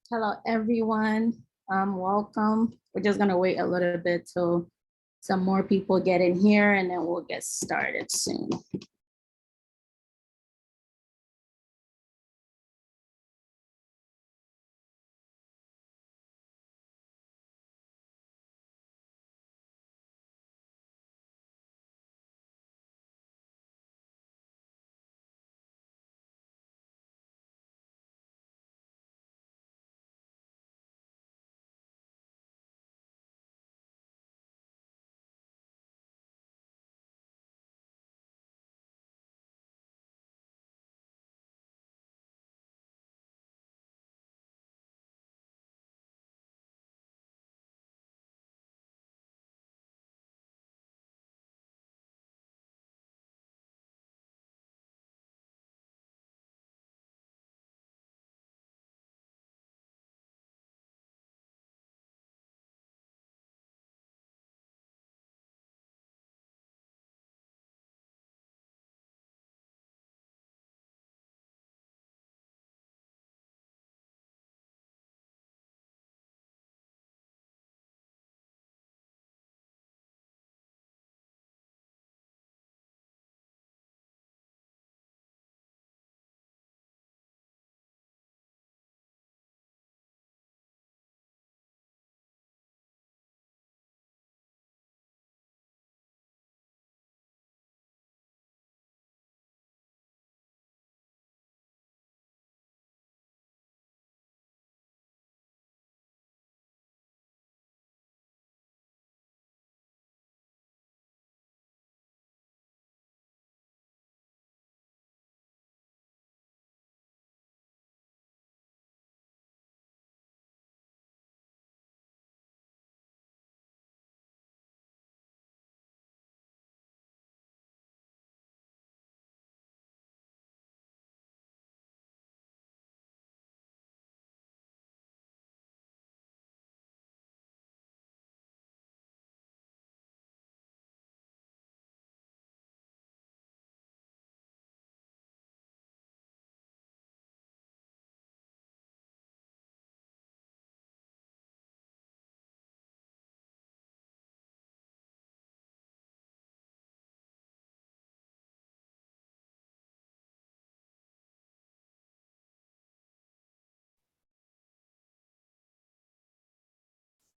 Hello, everyone. Welcome. We're just gonna wait a little bit till some more people get in here and then we'll get started soon.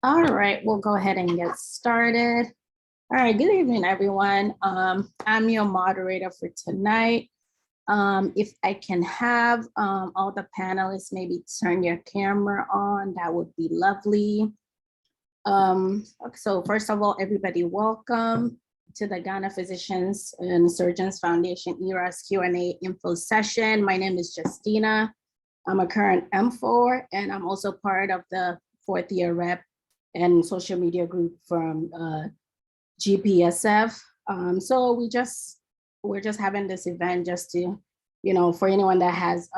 All right, we'll go ahead and get started. All right, good evening, everyone. I'm your moderator for tonight. If I can have all the panelists maybe turn your camera on, that would be lovely. So first of all, everybody welcome to the Ghana Physicians and Surgeons Foundation ERAS Q&A info session. My name is Justina. I'm a current M4 and I'm also part of the fourth year rep and social media group from GPSF. So we're just having this event just to, for anyone that has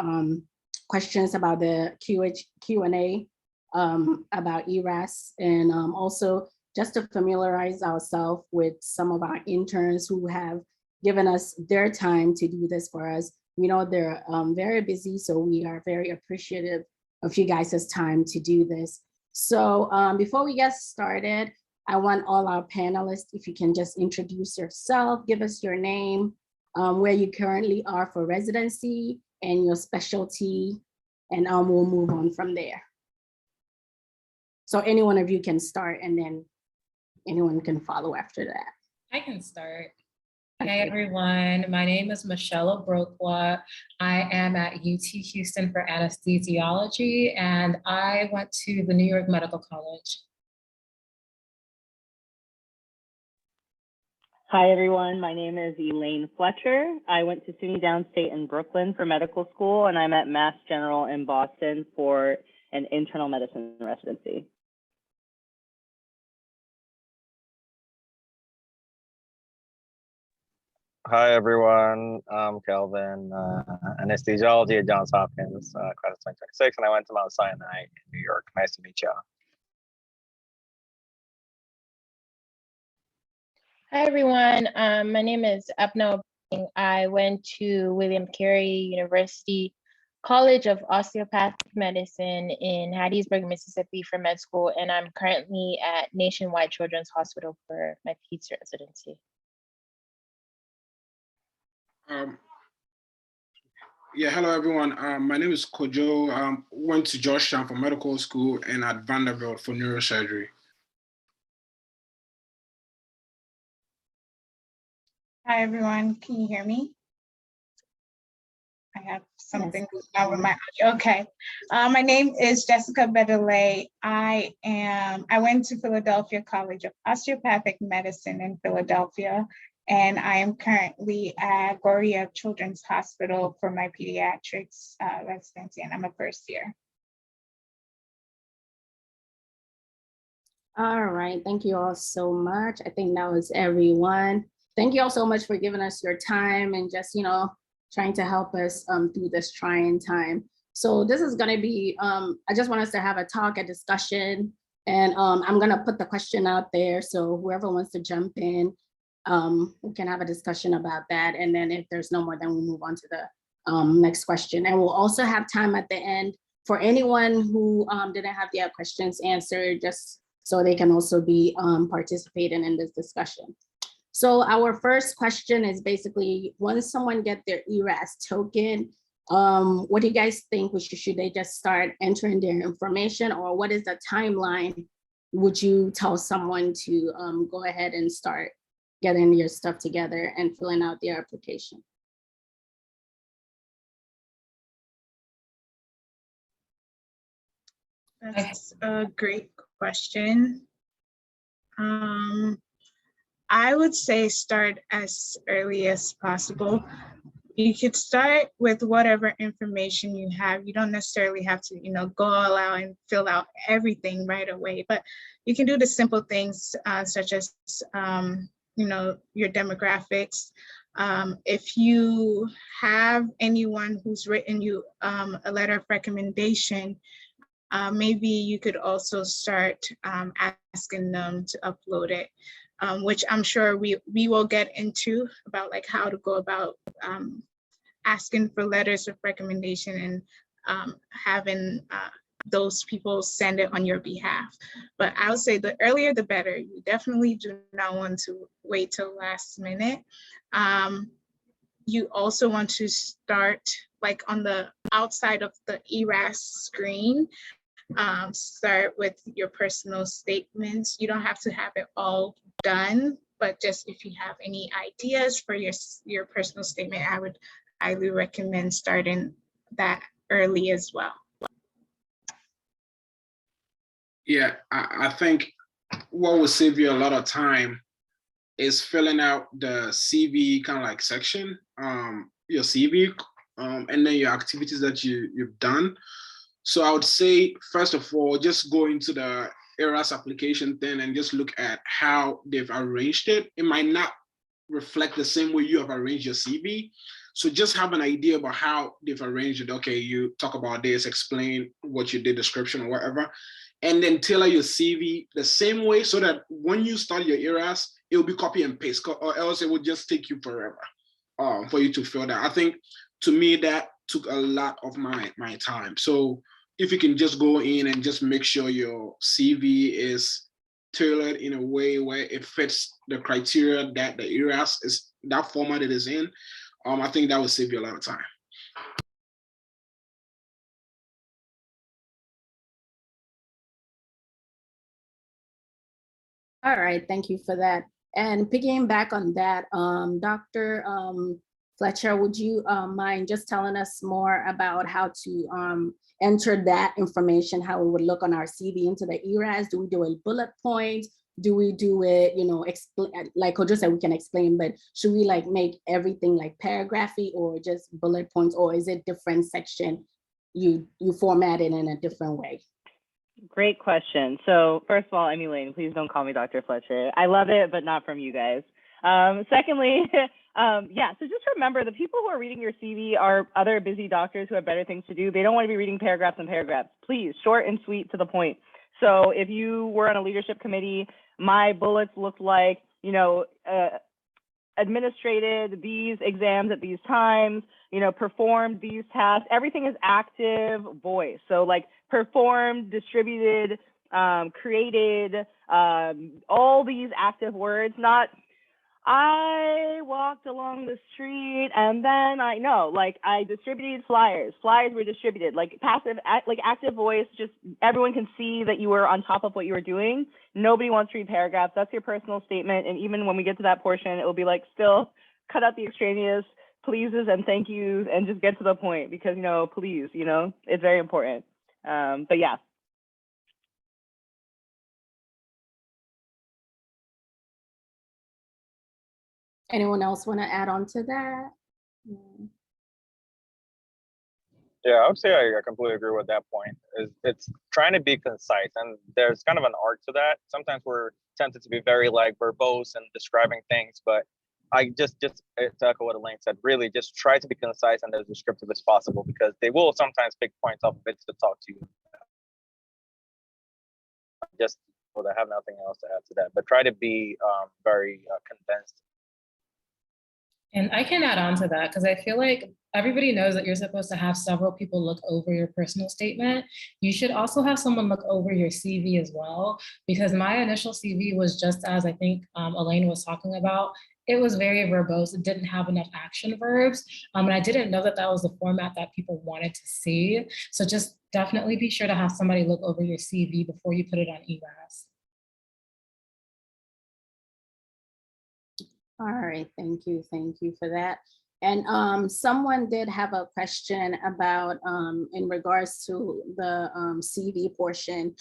questions about the Q&A about ERAS, and also just to familiarize ourselves with some of our interns who have given us their time to do this for us. We know they're very busy, so we are very appreciative of you guys' time to do this. So before we get started, I want all our panelists, if you can just introduce yourself, give us your name, where you currently are for residency and your specialty, and we'll move on from there. So any one of you can start and then anyone can follow after that. I can start. Hey everyone, my name is Michelle Obrokwa. I am at UT Houston for anesthesiology, and I went to the New York Medical College. Hi everyone, my name is Elaine Fletcher. I went to SUNY Downstate in Brooklyn for medical school, and I'm at Mass General in Boston for an internal medicine residency. Hi everyone, I'm Kelvin, anesthesiology at Johns Hopkins, class of 2026, and I went to Mount Sinai in New York. Nice to meet you. Hi everyone, my name is Abna. I went to William Carey University College of Osteopathic Medicine in Hattiesburg, Mississippi for med school, and I'm currently at Nationwide Children's Hospital for my peds residency. Yeah, hello everyone. My name is Kojo. Went to Georgetown for medical school and at Vanderbilt for neurosurgery. Hi, everyone. Can you hear me? I have something wrong with my audio. Okay. My name is Jessica Bedele. I went to Philadelphia College of Osteopathic Medicine in Philadelphia, and I am currently at Goria Children's Hospital for my pediatrics residency, and I'm a first year. All right, thank you all so much. I think that was everyone. Thank you all so much for giving us your time and just, trying to help us through this trying time. So this is gonna be, I just want us to have a talk, a discussion, and I'm gonna put the question out there. So whoever wants to jump in, we can have a discussion about that. And then if there's no more, then we'll move on to the next question. And we'll also have time at the end for anyone who didn't have their questions answered, just so they can also be participating in this discussion. So our first question is basically, once someone get their ERAS token, what do you guys think? Should they just start entering their information, or what is the timeline? Would you tell someone to go ahead and start getting your stuff together and filling out their application? That's a great question. I would say start as early as possible. You could start with whatever information you have. You don't necessarily have to, go all out and fill out everything right away, but you can do the simple things such as, your demographics. If you have anyone who's written you a letter of recommendation, maybe you could also start asking them to upload it, which I'm sure we will get into about like how to go about asking for letters of recommendation and having those people send it on your behalf. But I would say the earlier the better. You definitely do not want to wait till last minute. You also want to start like on the outside of the ERAS screen. Start with your personal statements. You don't have to have it all done, but just if you have any ideas for your personal statement, I would highly recommend starting that early as well. Yeah, I think what will save you a lot of time is filling out the CV kind of like section, your CV, and then your activities that you've done. So I would say, first of all, just go into the ERAS application thing and just look at how they've arranged it. It might not reflect the same way you have arranged your CV. So just have an idea about how they've arranged it. Okay, you talk about this, explain what you did, description or whatever, and then tailor your CV the same way so that when you start your ERAS, it will be copy and paste, or else it will just take you forever for you to fill that. I think to me that took a lot of my time. So if you can just go in and just make sure your CV is tailored in a way where it fits the criteria that the ERAS is, that format it is in, I think that will save you a lot of time. All right, thank you for that. And picking back on that, Dr. Fletcher, would you mind just telling us more about how to enter that information, how it would look on our CV into the ERAS? Do we do a bullet point? Do we do it, explain, like Kojo said, we can explain, but should we like make everything like paragraphy or just bullet points, or is it different section? You format it in a different way? Great question. So first of all, I'm Elaine. Please don't call me Dr. Fletcher. I love it, but not from you guys. Secondly, so just remember the people who are reading your CV are other busy doctors who have better things to do. They don't want to be reading paragraphs and paragraphs. Please, short and sweet to the point. So if you were on a leadership committee, my bullets look like, administrated these exams at these times, you know, performed these tasks. Everything is active voice. So like performed, distributed, created, all these active words, not I walked along the street and then I distributed flyers. Flyers were distributed, like passive, like active voice, just everyone can see that you were on top of what you were doing. Nobody wants to read paragraphs. That's your personal statement. And even when we get to that portion, it will be like, still cut out the extraneous pleases and thank yous and just get to the point because, you know, please, you know, it's very important. But yeah. Anyone else want to add on to that? Yeah, I would say I completely agree with that point. It's trying to be concise, and there's kind of an art to that. Sometimes we're tempted to be very like verbose and describing things, but I just to echo what Elaine said, really just try to be concise and as descriptive as possible because they will sometimes pick points off of it to talk to you. Just I have nothing else to add to that, but try to be very condensed. And I can add on to that because I feel like everybody knows that you're supposed to have several people look over your personal statement. You should also have someone look over your CV as well, because my initial CV was just as I think Elaine was talking about. It was very verbose. It didn't have enough action verbs. And I didn't know that that was the format that people wanted to see. So just definitely be sure to have somebody look over your CV before you put it on ERAS. All right, thank you for that. And someone did have a question about in regards to the CV portion.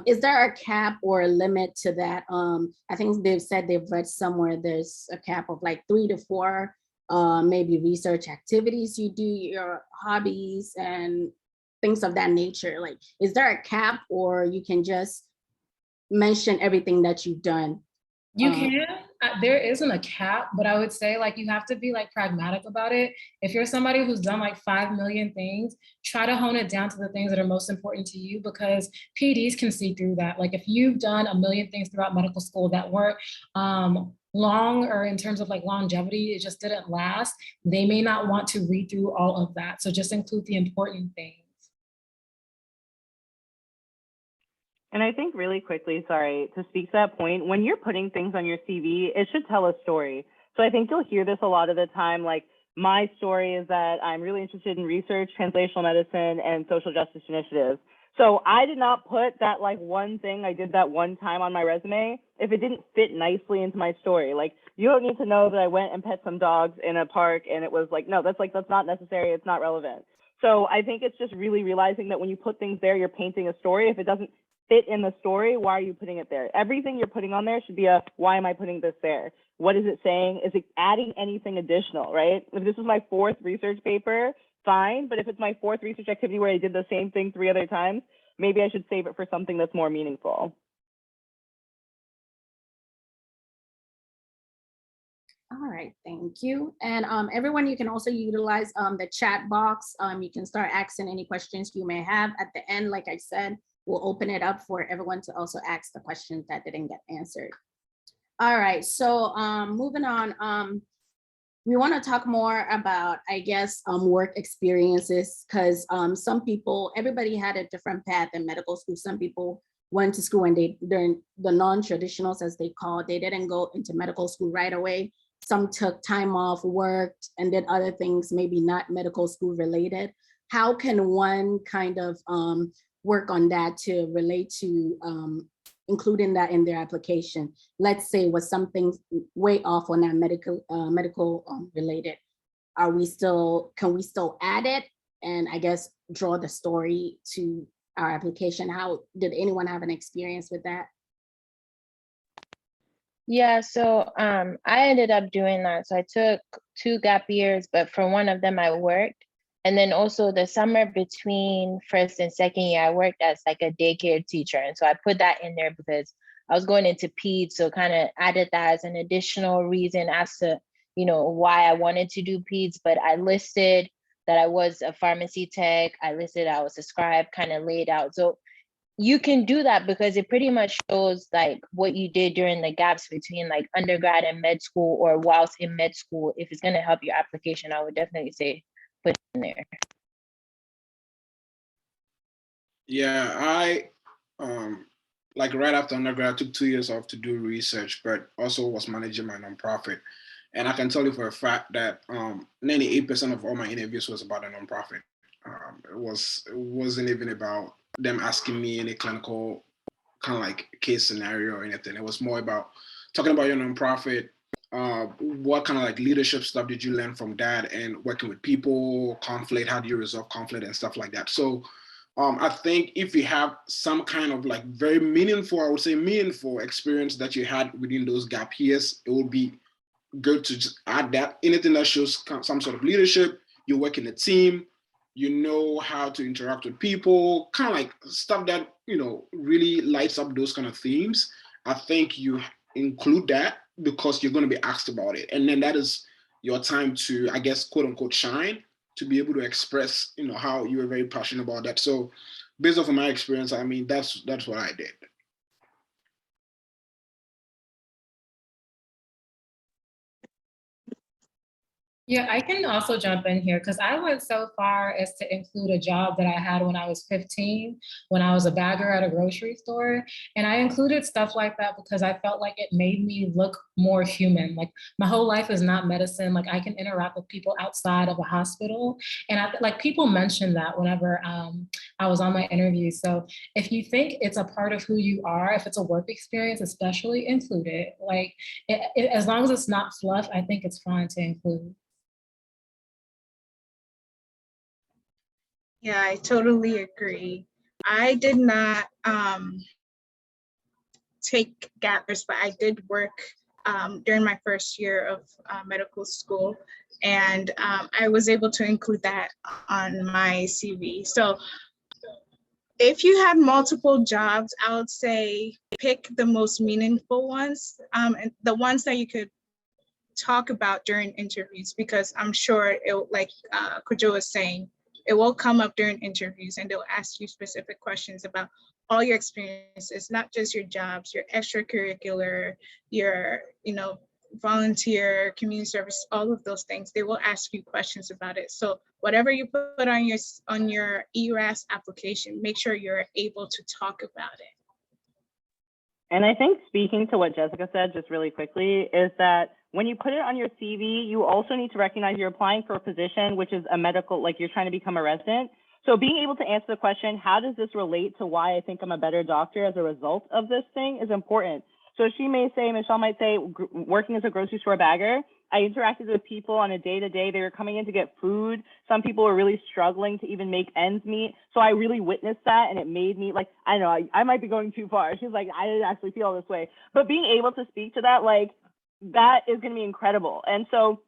Is there a cap or a limit to that? I think they've said they've read somewhere there's a cap of like 3 to 4 maybe research activities you do, your hobbies and things of that nature. Like, is there a cap or you can just mention everything that you've done? You can, there isn't a cap, but I would say like you have to be like pragmatic about it. If you're somebody who's done like 5 million things, try to hone it down to the things that are most important to you because PDs can see through that. Like if you've done 1 million things throughout medical school that weren't long or in terms of like longevity, it just didn't last, they may not want to read through all of that. So just include the important things. And I think really quickly, sorry, to speak to that point, when you're putting things on your CV, it should tell a story. So I think you'll hear this a lot of the time, like my story is that I'm really interested in research, translational medicine, and social justice initiatives. So I did not put that like one thing I did that one time on my resume if it didn't fit nicely into my story. Like you don't need to know that I went and pet some dogs in a park and it was like, no, that's not necessary. It's not relevant. So I think it's just really realizing that when you put things there, you're painting a story. If it doesn't fit in the story, why are you putting it there? Everything you're putting on there should be a, why am I putting this there? What is it saying? Is it adding anything additional, right? If this is my 4th research paper, fine. But if it's my 4th research activity where I did the same thing 3 other times, maybe I should save it for something that's more meaningful. All right, thank you. And everyone, you can also utilize the chat box. You can start asking any questions you may have at the end. Like I said, we'll open it up for everyone to also ask the questions that didn't get answered. All right, so moving on, we want to talk more about, I guess, work experiences, because some people, everybody had a different path in medical school. Some people went to school and they're the non-traditionals, as they call it. They didn't go into medical school right away. Some took time off, worked, and did other things, maybe not medical school related. How can one kind of work on that to relate to including that in their application? Let's say was something way off on that medical related. Can we still add it and I guess draw the story to our application? How did anyone have an experience with that? Yeah, so I ended up doing that. So I took 2 gap years, but for one of them I worked. And then also the summer between 1st and 2nd year, I worked as like a daycare teacher. And so I put that in there because I was going into peds, so kind of added that as an additional reason as to, you know, why I wanted to do peds. But I listed that I was a pharmacy tech. I listed I was a scribe, kind of laid out. So you can do that because it pretty much shows like what you did during the gaps between like undergrad and med school or whilst in med school. If it's going to help your application, I would definitely say put it in there. Yeah, I like right after undergrad, I took 2 years off to do research, but also was managing my nonprofit. And I can tell you for a fact that 98% of all my interviews was about a nonprofit. It wasn't even about them asking me any clinical kind of like case scenario or anything. It was more about talking about your nonprofit. What kind of like leadership stuff did you learn from that, and working with people, conflict, how do you resolve conflict and stuff like that. So I think if you have some kind of like very meaningful, I would say meaningful experience that you had within those gap years, it would be good to just add that. Anything that shows some sort of leadership, you work in a team, you know how to interact with people, kind of like stuff that, you know, really lights up those kind of themes. I think you include that because you're going to be asked about it. And then that is your time to, I guess, quote unquote, shine, to be able to express, you know, how you were very passionate about that. So based off of my experience, I mean, that's what I did. Yeah, I can also jump in here because I went so far as to include a job that I had when I was 15, when I was a bagger at a grocery store. And I included stuff like that because I felt like it made me look more human. Like my whole life is not medicine. Like I can interact with people outside of a hospital. And like people mentioned that whenever I was on my interview. So if you think it's a part of who you are, if it's a work experience, especially include it. Like as long as it's not fluff, I think it's fine to include. Yeah, I totally agree. I did not take gap years, but I did work during my first year of medical school, and I was able to include that on my CV. So if you had multiple jobs, I would say pick the most meaningful ones, and the ones that you could talk about during interviews, because I'm sure it, like Kojo was saying, it will come up during interviews and they'll ask you specific questions about all your experiences, not just your jobs, your extracurricular, your, you know, volunteer, community service, all of those things. They will ask you questions about it. So whatever you put on your ERAS application, make sure you're able to talk about it. And I think speaking to what Jessica said just really quickly is that when you put it on your CV, you also need to recognize you're applying for a position, which is a medical, like you're trying to become a resident. So being able to answer the question, how does this relate to why I think I'm a better doctor as a result of this thing, is important. So she may say, Michelle might say, working as a grocery store bagger, I interacted with people on a day-to-day. They were coming in to get food. Some people were really struggling to even make ends meet. So I really witnessed that, and it made me like, I know I might be going too far. She's like, I didn't actually feel this way. But being able to speak to that, like, that is going to be incredible. And so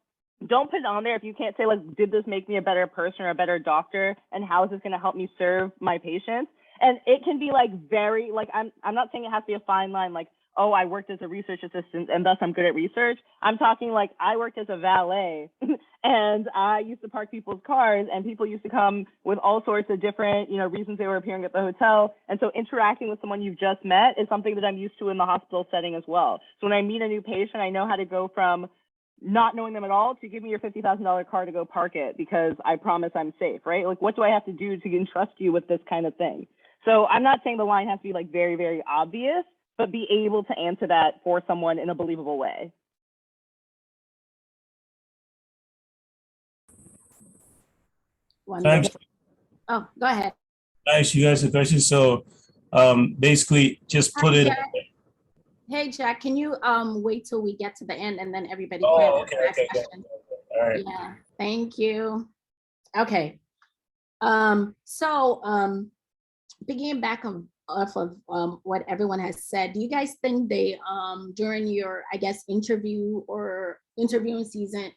don't put it on there if you can't say, like, did this make me a better person or a better doctor? And how is this going to help me serve my patients? And it can be like very, like, I'm not saying it has to be a fine line, like, oh, I worked as a research assistant and thus I'm good at research. I'm talking like I worked as a valet and I used to park people's cars, and people used to come with all sorts of different, you know, reasons they were appearing at the hotel. And so interacting with someone you've just met is something that I'm used to in the hospital setting as well. So when I meet a new patient, I know how to go from not knowing them at all to give me your $50,000 car to go park it because I promise I'm safe, right? Like, what do I have to do to entrust you with this kind of thing? So I'm not saying the line has to be like very, very obvious, but be able to answer that for someone in a believable way. Wonderful. Oh, go ahead. Nice, you guys a question. So basically just put it. Hey, Jack, can you wait till we get to the end and then everybody Oh, can ask okay. questions? All right. Yeah, thank you. Okay. Picking back off of what everyone has said, do you guys think they during your, I guess, interviewing season,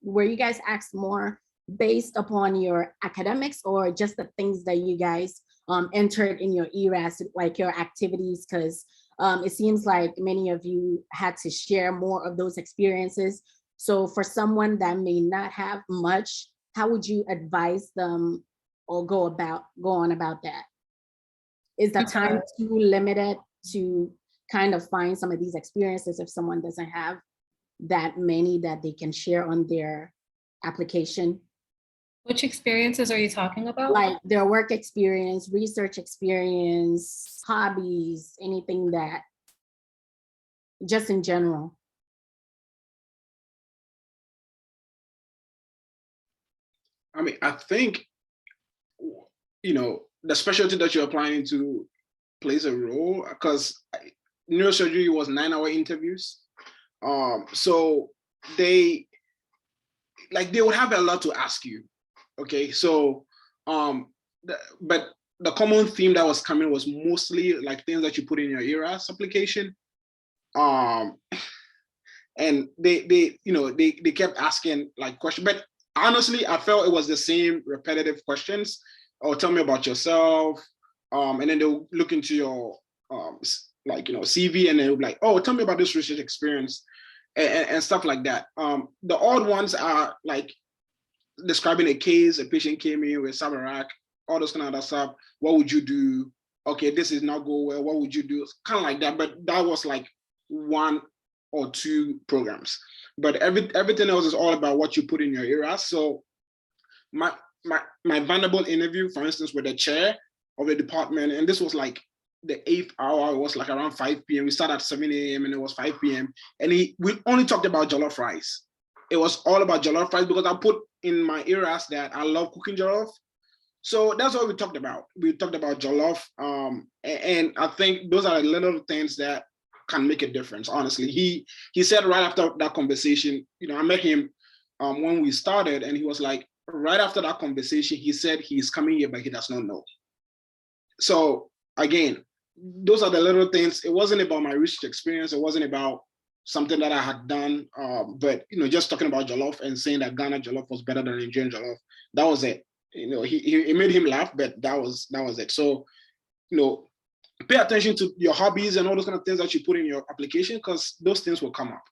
were you guys asked more based upon your academics or just the things that you guys entered in your ERAS, like your activities? Because it seems like many of you had to share more of those experiences. So for someone that may not have much, how would you advise them or go on about that? is the time too limited to kind of find some of these experiences if someone doesn't have that many that they can share on their application? Which experiences are you talking about? Like their work experience, research experience, hobbies, anything that, just in general. I mean, I think, you know, the specialty that you're applying to plays a role, because neurosurgery was 9-hour interviews. So they would have a lot to ask you. Okay, so but the common theme that was coming was mostly like things that you put in your ERAS application. And they kept asking like questions, but honestly, I felt it was the same repetitive questions. Oh, tell me about yourself. And then they'll look into your CV, and they'll be like, oh, tell me about this research experience, and stuff like that. The odd ones are like describing a case, a patient came in with Sabarac, all those kind of other stuff. What would you do? Okay, this is not go well. What would you do? Kind of like that. But that was like 1 or 2 programs. But everything else is all about what you put in your ERAS. So my Vanderbilt interview, for instance, with the chair of the department, and this was like the 8th hour, it was like around 5 p.m. We started at 7 a.m. and it was 5 p.m. And we only talked about jollof rice. It was all about jollof rice because I put in my ERAS that I love cooking jollof. So that's what we talked about. We talked about jollof. And I think those are the little things that can make a difference, honestly. He said right after that conversation, I met him when we started, and he was like, right after that conversation, he said he's coming here, but he does not know. So again, those are the little things. It wasn't about my research experience. It wasn't about something that I had done, but just talking about jollof and saying that Ghana jollof was better than Nigerian jollof. That was it. He made him laugh, but that was it. So, pay attention to your hobbies and all those kind of things that you put in your application, because those things will come up.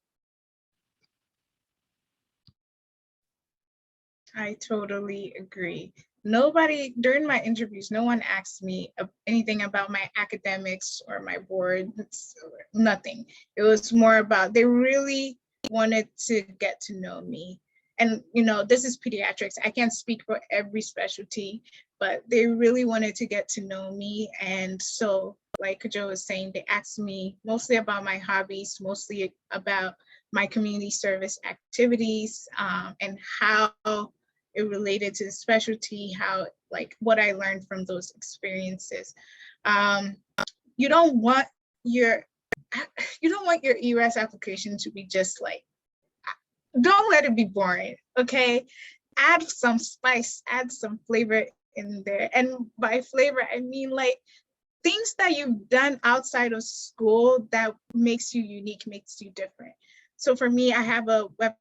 I totally agree. Nobody, during my interviews, no one asked me anything about my academics or my boards, nothing. It was more about, they really wanted to get to know me. And, this is pediatrics. I can't speak for every specialty, but they really wanted to get to know me. And so, like Joe was saying, they asked me mostly about my hobbies, mostly about my community service activities, and how it related to the specialty, how, like, what I learned from those experiences. You don't want your ERAS application to be just like, don't let it be boring, okay? Add some spice, add some flavor in there. And by flavor, I mean like things that you've done outside of school that makes you unique, makes you different. So for me, I have a website,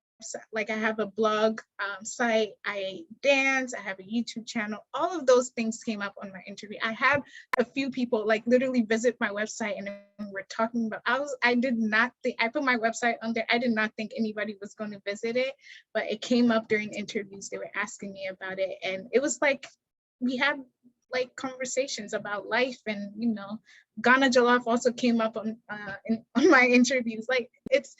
like I have a blog site, I dance, I have a YouTube channel. All of those things came up on my interview. I had a few people like literally visit my website and we're talking about, I did not think, I put my website on there. I did not think anybody was going to visit it, but it came up during interviews. They were asking me about it. And it was like, we had like conversations about life, and Ghana Jollof also came up on my interviews. Like it's,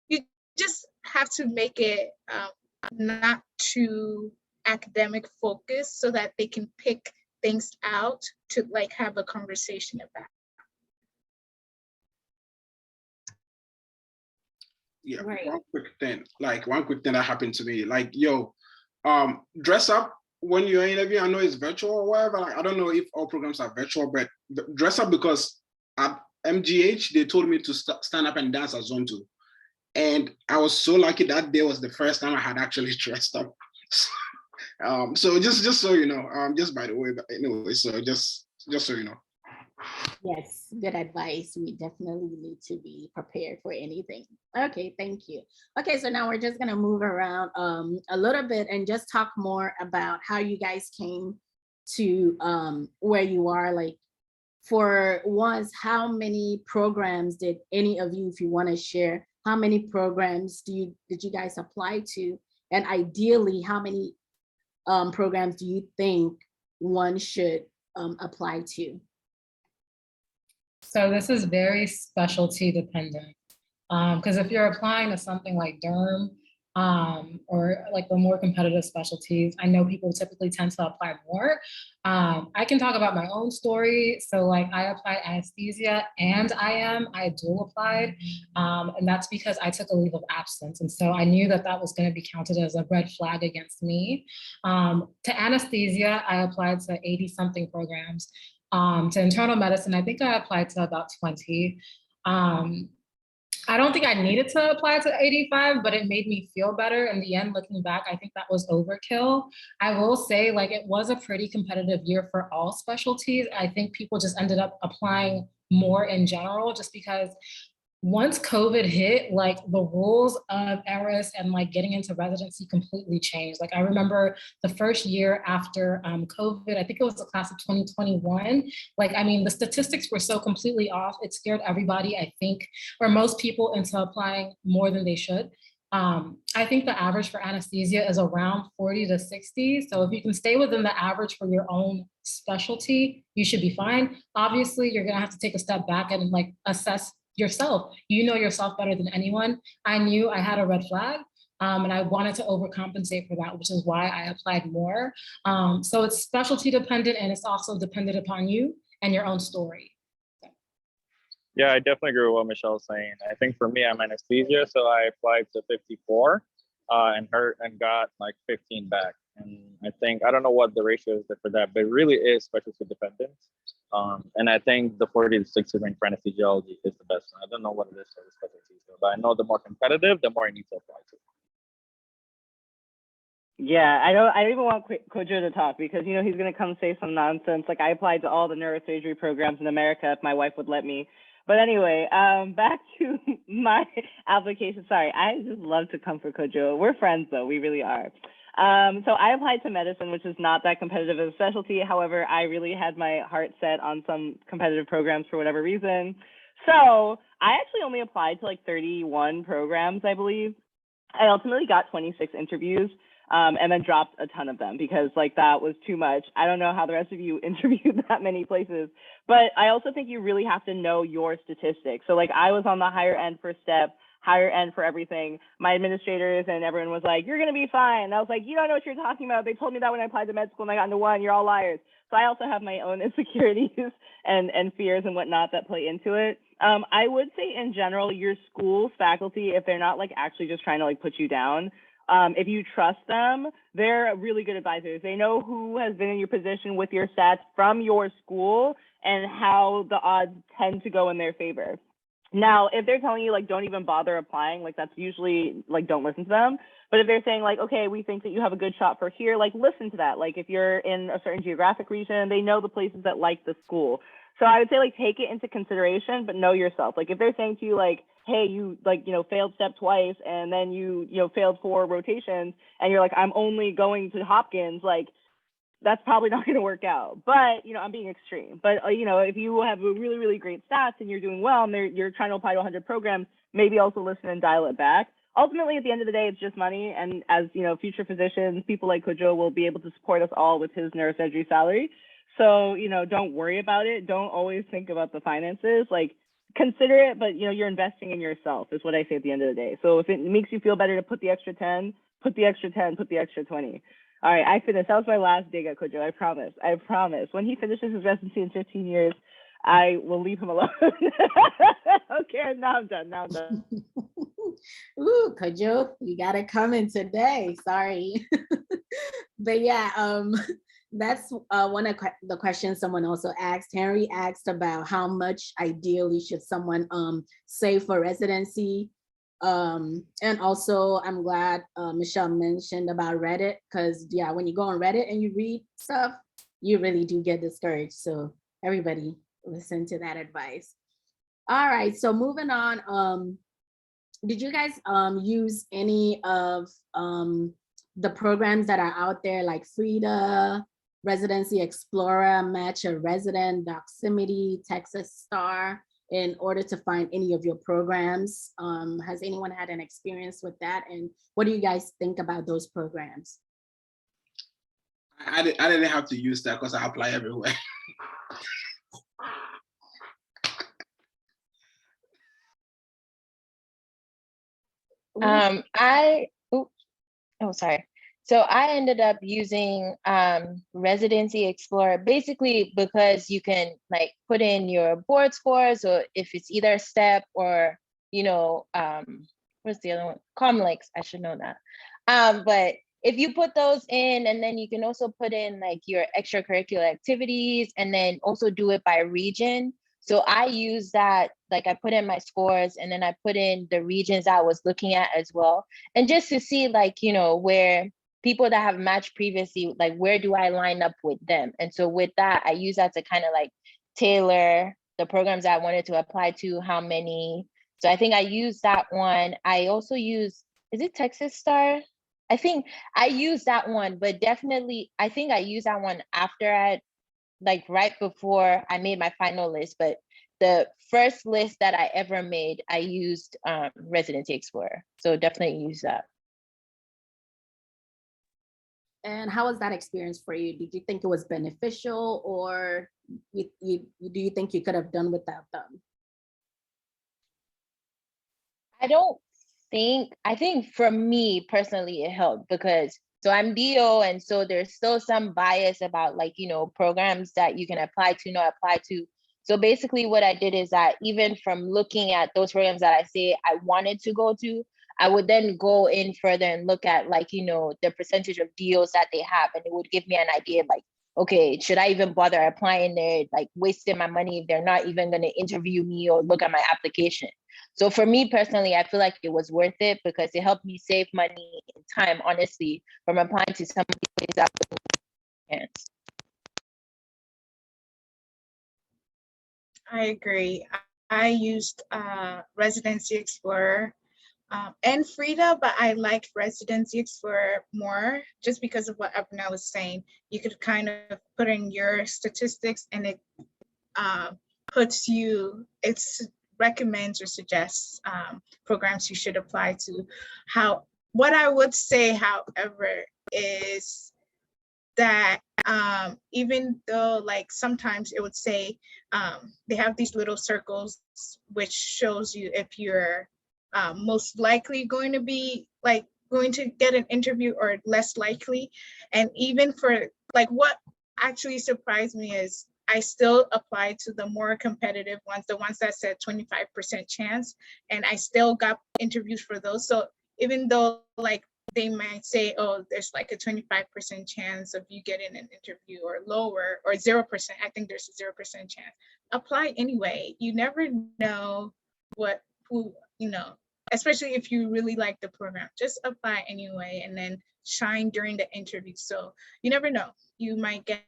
you just have to make it not too academic focused so that they can pick things out to like have a conversation about. Yeah, Right. one quick thing that happened to me, like, dress up when you're interviewing. I know it's virtual or whatever. Like, I don't know if all programs are virtual, but dress up, because at MGH, they told me to stand up and dance at Zone 2. And I was so lucky that day was the first time I had actually dressed up. So just so you know, just by the way, but anyway, so just so you know. Yes, good advice. We definitely need to be prepared for anything. Okay, thank you. Okay, so now we're just gonna move around a little bit and just talk more about how you guys came to where you are. Like, for once, how many programs did any of you, if you want to share, how many programs did you guys apply to? And ideally, how many programs do you think one should apply to? So this is very specialty dependent. Because if you're applying to something like derm, or like the more competitive specialties, I know people typically tend to apply more. I can talk about my own story. So like I applied anesthesia and I dual applied. And that's because I took a leave of absence. And so I knew that that was going to be counted as a red flag against me. To anesthesia, I applied to 80 something programs. To internal medicine, I think I applied to about 20. I don't think I needed to apply to 85, but it made me feel better. In the end, looking back, I think that was overkill. I will say, like, it was a pretty competitive year for all specialties. I think people just ended up applying more in general, just because once COVID hit, like the rules of ERAS and like getting into residency completely changed. Like I remember the first year after COVID, I think it was the class of 2021. Like, I mean, the statistics were so completely off. It scared everybody, I think, or most people into applying more than they should. I think the average for anesthesia is around 40 to 60. So if you can stay within the average for your own specialty, you should be fine. Obviously, you're gonna have to take a step back and like assess yourself. You know yourself better than anyone. I knew I had a red flag, and I wanted to overcompensate for that, which is why I applied more. So it's specialty dependent, and it's also dependent upon you and your own story. Yeah, I definitely agree with what Michelle's saying. I think for me, I'm anesthesia, so I applied to 54 and got like 15 back. And I think, I don't know what the ratio is for that, but it really is specialty dependent. And I think the 40 to 60 range for anesthesiology is the best one. I don't know what it is for the specialties, but I know the more competitive, the more you need to apply to. Yeah, I don't even want Kojo to talk because, you know, he's going to come say some nonsense. Like I applied to all the neurosurgery programs in America if my wife would let me. But anyway, back to my application. Sorry, I just love to come for Kojo. We're friends though, we really are. So I applied to medicine, which is not that competitive of a specialty. However, I really had my heart set on some competitive programs for whatever reason. So I actually only applied to like 31 programs, I believe. I ultimately got 26 interviews. And then dropped a ton of them because like that was too much. I don't know how the rest of you interviewed that many places, but I also think you really have to know your statistics. So like I was on the higher end for STEP, higher end for everything. My administrators and everyone was like, you're going to be fine. And I was like, you don't know what you're talking about. They told me that when I applied to med school and I got into one, you're all liars. So I also have my own insecurities and fears and whatnot that play into it. I would say in general, your school's faculty, if they're not like actually just trying to like put you down, if you trust them, they're really good advisors. They know who has been in your position with your stats from your school and how the odds tend to go in their favor. Now, if they're telling you like, don't even bother applying, like that's usually like, don't listen to them. But if they're saying like, okay, we think that you have a good shot for here, like listen to that. Like if you're in a certain geographic region, they know the places that like the school. So I would say like, take it into consideration, but know yourself. Like if they're saying to you like, hey, you like, you know, failed STEP twice and then you know, failed 4 rotations and you're like, I'm only going to Hopkins, like that's probably not going to work out. But, you know, I'm being extreme. But, you know, if you have a really, really great stats and you're doing well and you're trying to apply to 100 programs, maybe also listen and dial it back. Ultimately, at the end of the day, it's just money. And as, you know, future physicians, people like Kojo will be able to support us all with his neurosurgery salary. So, you know, don't worry about it. Don't always think about the finances. Like, consider it, but you know, you're investing in yourself is what I say at the end of the day. So if it makes you feel better to put the extra 10, put the extra 10, put the extra 20. All right, I finished. That was my last dig at Kojo. I promise. I promise. When he finishes his residency in 15 years, I will leave him alone. Okay, now I'm done. Ooh, Kojo, you got it coming today. Sorry. But yeah, that's one of the questions someone also asked. Henry asked about how much ideally should someone save for residency. And also I'm glad Michelle mentioned about Reddit, because yeah, when you go on Reddit and you read stuff, you really do get discouraged. So everybody listen to that advice. All right, so moving on. Did you guys use any of the programs that are out there like Frida, Residency Explorer, Match a Resident, Doximity, Texas Star, in order to find any of your programs? Has anyone had an experience with that? And what do you guys think about those programs? I didn't have to use that because I apply everywhere. Sorry. So I ended up using Residency Explorer basically because you can like put in your board scores, or if it's either STEP or, what's the other one? Comlex, I should know that. But if you put those in, and then you can also put in like your extracurricular activities, and then also do it by region. So I use that, like I put in my scores, and then I put in the regions I was looking at as well. And just to see like, where people that have matched previously, like where do I line up with them? And so with that, I use that to kind of like tailor the programs I wanted to apply to, how many. So I think I used that one. I also use, is it Texas Star? I think I used that one, but definitely, I think I used that one after like right before I made my final list. But the first list that I ever made, I used Residency Explorer. So definitely use that. And how was that experience for you? Did you think it was beneficial, or do you think you could have done without them? I think for me personally, it helped because so I'm DO, and so there's still some bias about like, programs that you can apply to, not apply to. So basically what I did is that even from looking at those programs that I say I wanted to go to, I would then go in further and look at like, the percentage of deals that they have. And it would give me an idea like, okay, should I even bother applying there, like wasting my money if they're not even going to interview me or look at my application. So for me personally, I feel like it was worth it because it helped me save money and time, honestly, from applying to some of these places out. I agree. I used Residency Explorer and Frida, but I liked Residency Explorer more just because of what Abner was saying. You could kind of put in your statistics, and it recommends or suggests programs you should apply to. What I would say, however, is that even though like sometimes it would say they have these little circles which shows you if you're most likely going to get an interview or less likely. And even for like, what actually surprised me is I still applied to the more competitive ones, the ones that said 25% chance, and I still got interviews for those. So even though like they might say, oh, there's like a 25% chance of you getting an interview or lower, or 0%, I think there's a 0% chance. Apply anyway. You never know especially if you really like the program, just apply anyway and then shine during the interview. So you never know. You might get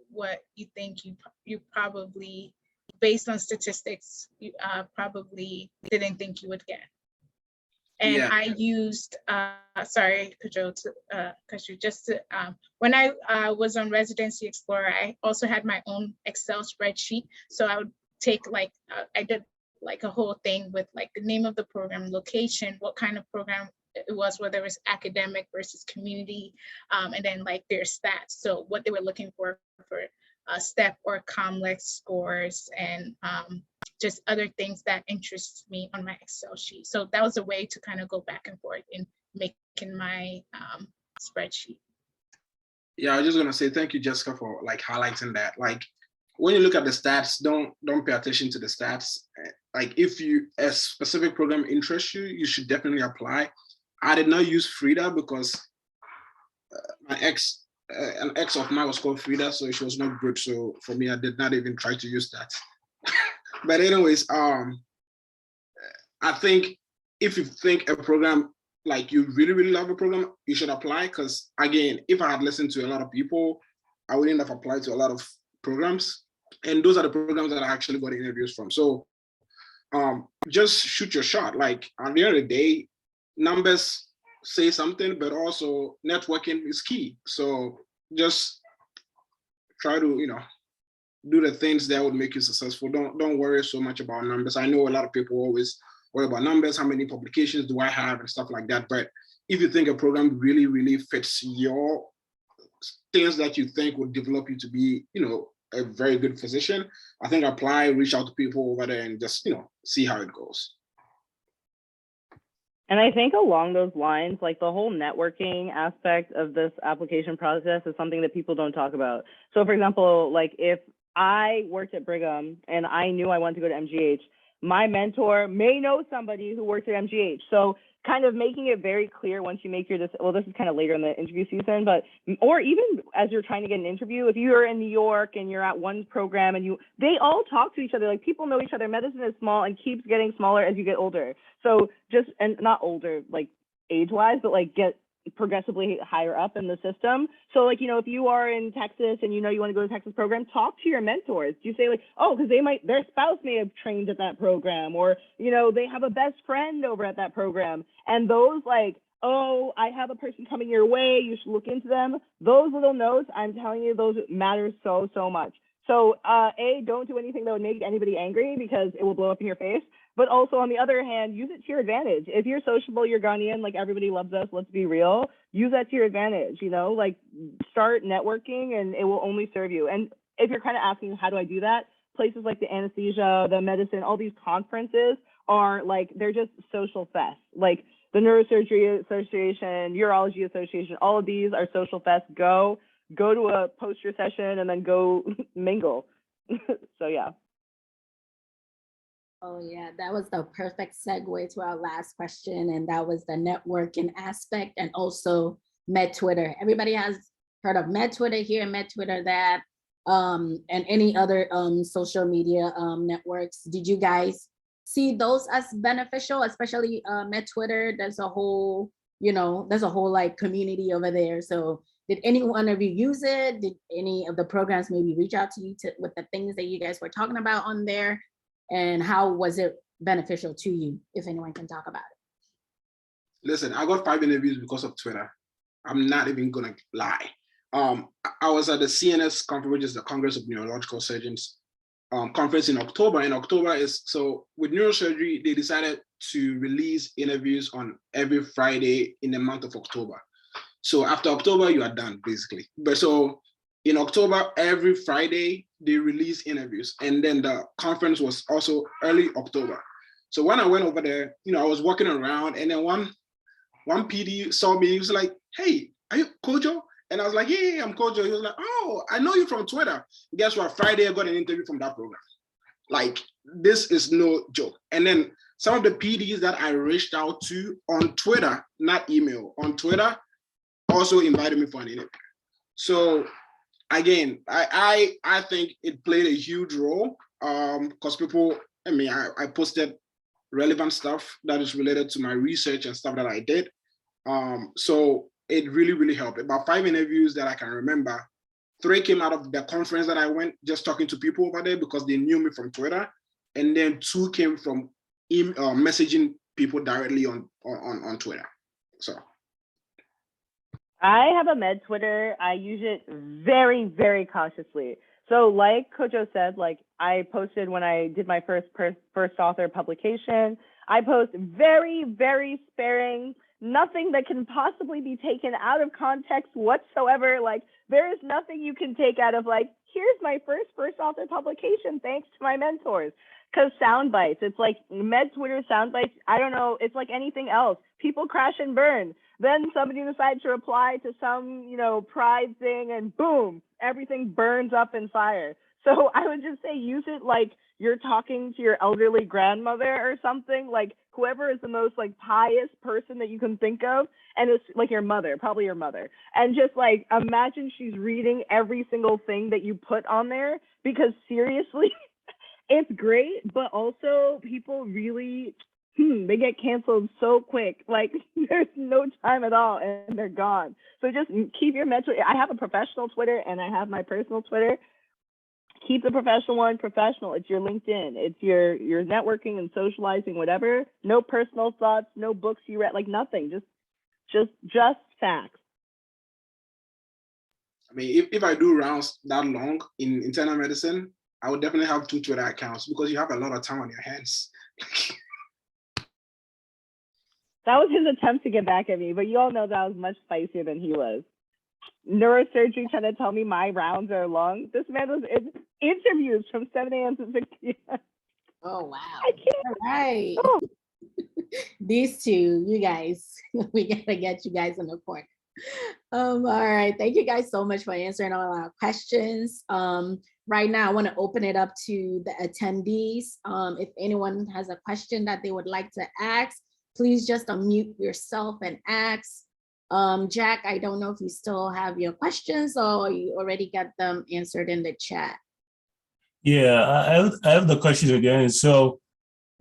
what you think you probably, based on statistics, you probably didn't think you would get. And yeah. I used, sorry, Kajo, when I was on Residency Explorer, I also had my own Excel spreadsheet. So I would take I did like a whole thing with like the name of the program, location, what kind of program it was, whether it was academic versus community, and then like their stats. So what they were looking for STEP or Comlex scores, and just other things that interest me on my Excel sheet. So that was a way to kind of go back and forth in making my spreadsheet. Yeah, I was just gonna say thank you, Jessica, for like highlighting that. Like when you look at the stats, don't pay attention to the stats. Like if a specific program interests you, you should definitely apply. I did not use Frida because an ex of mine was called Frida, so she was not good. So for me, I did not even try to use that. But anyways, I think if you think a program, like you really, really love a program, you should apply. Because again, if I had listened to a lot of people, I wouldn't have applied to a lot of programs. And those are the programs that I actually got interviews from. So just shoot your shot. Like at the end of the day, numbers say something, but also networking is key. So just try to, do the things that would make you successful. Don't worry so much about numbers. I know a lot of people always worry about numbers, how many publications do I have and stuff like that. But if you think a program really, really fits your things that you think would develop you to be, a very good physician, I think apply, reach out to people over there and just, see how it goes. And I think along those lines, like the whole networking aspect of this application process is something that people don't talk about. So for example, like if I worked at Brigham and I knew I wanted to go to MGH, my mentor may know somebody who works at MGH. So kind of making it very clear once you make your decision, well, this is kind of later in the interview season, but, or even as you're trying to get an interview, if you're in New York and you're at one program and they all talk to each other, like people know each other. Medicine is small and keeps getting smaller as you get older. So just, and not older, like age-wise, but like get progressively higher up in the system. So like, if you are in Texas and you want to go to the Texas program, talk to your mentors. You say like, oh, because their spouse may have trained at that program, or, they have a best friend over at that program. And those like, oh, I have a person coming your way, you should look into them. Those little notes, I'm telling you, those matter so, so much. So don't do anything that would make anybody angry because it will blow up in your face. But also on the other hand, use it to your advantage. If you're sociable, you're Ghanaian, like everybody loves us, let's be real, use that to your advantage, like start networking and it will only serve you. And if you're kind of asking, how do I do that? Places like the anesthesia, the medicine, all these conferences are like, they're just social fests. Like the Neurosurgery Association, Urology Association, all of these are social fests. Go to a poster session and then go mingle. So yeah. Oh yeah, that was the perfect segue to our last question, and that was the networking aspect and also Med Twitter. Everybody has heard of Med Twitter here, Med Twitter that, and any other social media networks. Did you guys see those as beneficial, especially Med Twitter? There's a whole, like community over there. So did any one of you use it? Did any of the programs maybe reach out to you with the things that you guys were talking about on there? And how was it beneficial to you, if anyone can talk about it? Listen, I got 5 interviews because of Twitter. I'm not even gonna lie. I was at the CNS conference, which is the Congress of Neurological Surgeons conference in October. And October is, so with neurosurgery, they decided to release interviews on every Friday in the month of October. So after October, you are done, basically. But so in October, every Friday, they release interviews. And then the conference was also early October. So when I went over there, I was walking around and then one PD saw me, he was like, hey, are you Kojo? And I was like, yeah, I'm Kojo. He was like, oh, I know you from Twitter. Guess what? Friday, I got an interview from that program. Like, this is no joke. And then some of the PDs that I reached out to on Twitter, not email, on Twitter, also invited me for an interview. So again, I think it played a huge role because people, I posted relevant stuff that is related to my research and stuff that I did. So it really, really helped. About 5 interviews that I can remember, 3 came out of the conference that I went, just talking to people over there because they knew me from Twitter. And then 2 came from messaging people directly on Twitter. So. I have a Med Twitter. I use it very, very cautiously. So like Kojo said, like I posted when I did my first author publication, I post very, very sparing, nothing that can possibly be taken out of context whatsoever. Like there is nothing you can take out of like, here's my first author publication, thanks to my mentors. Because sound bites, it's like Med Twitter sound bites, I don't know, it's like anything else. People crash and burn. Then somebody decides to reply to some, pride thing and boom, everything burns up in fire. So I would just say use it like you're talking to your elderly grandmother or something, like whoever is the most like pious person that you can think of. And it's like your mother, probably your mother. And just like, imagine she's reading every single thing that you put on there, because seriously, it's great, but also people really, they get canceled so quick. Like there's no time at all and they're gone. So just keep your mental. I have a professional Twitter and I have my personal Twitter. Keep the professional one professional. It's your LinkedIn. It's your networking and socializing, whatever. No personal thoughts, no books you read, like nothing. Just facts. I mean, if I do rounds that long in internal medicine, I would definitely have 2 Twitter accounts because you have a lot of time on your hands. That was his attempt to get back at me, but you all know that I was much spicier than he was. neurosurgery trying to tell me my rounds are long. This man was in interviews from 7 a.m. to 6 p.m. Oh, wow. I can't. All right. Oh. These two, you guys, we gotta get you guys in the corner. All right. Thank you guys so much for answering all our questions. Right now, I want to open it up to the attendees. If anyone has a question that they would like to ask, please just unmute yourself and ask. Jack, I don't know if you still have your questions or you already got them answered in the chat. Yeah, I have the question again. So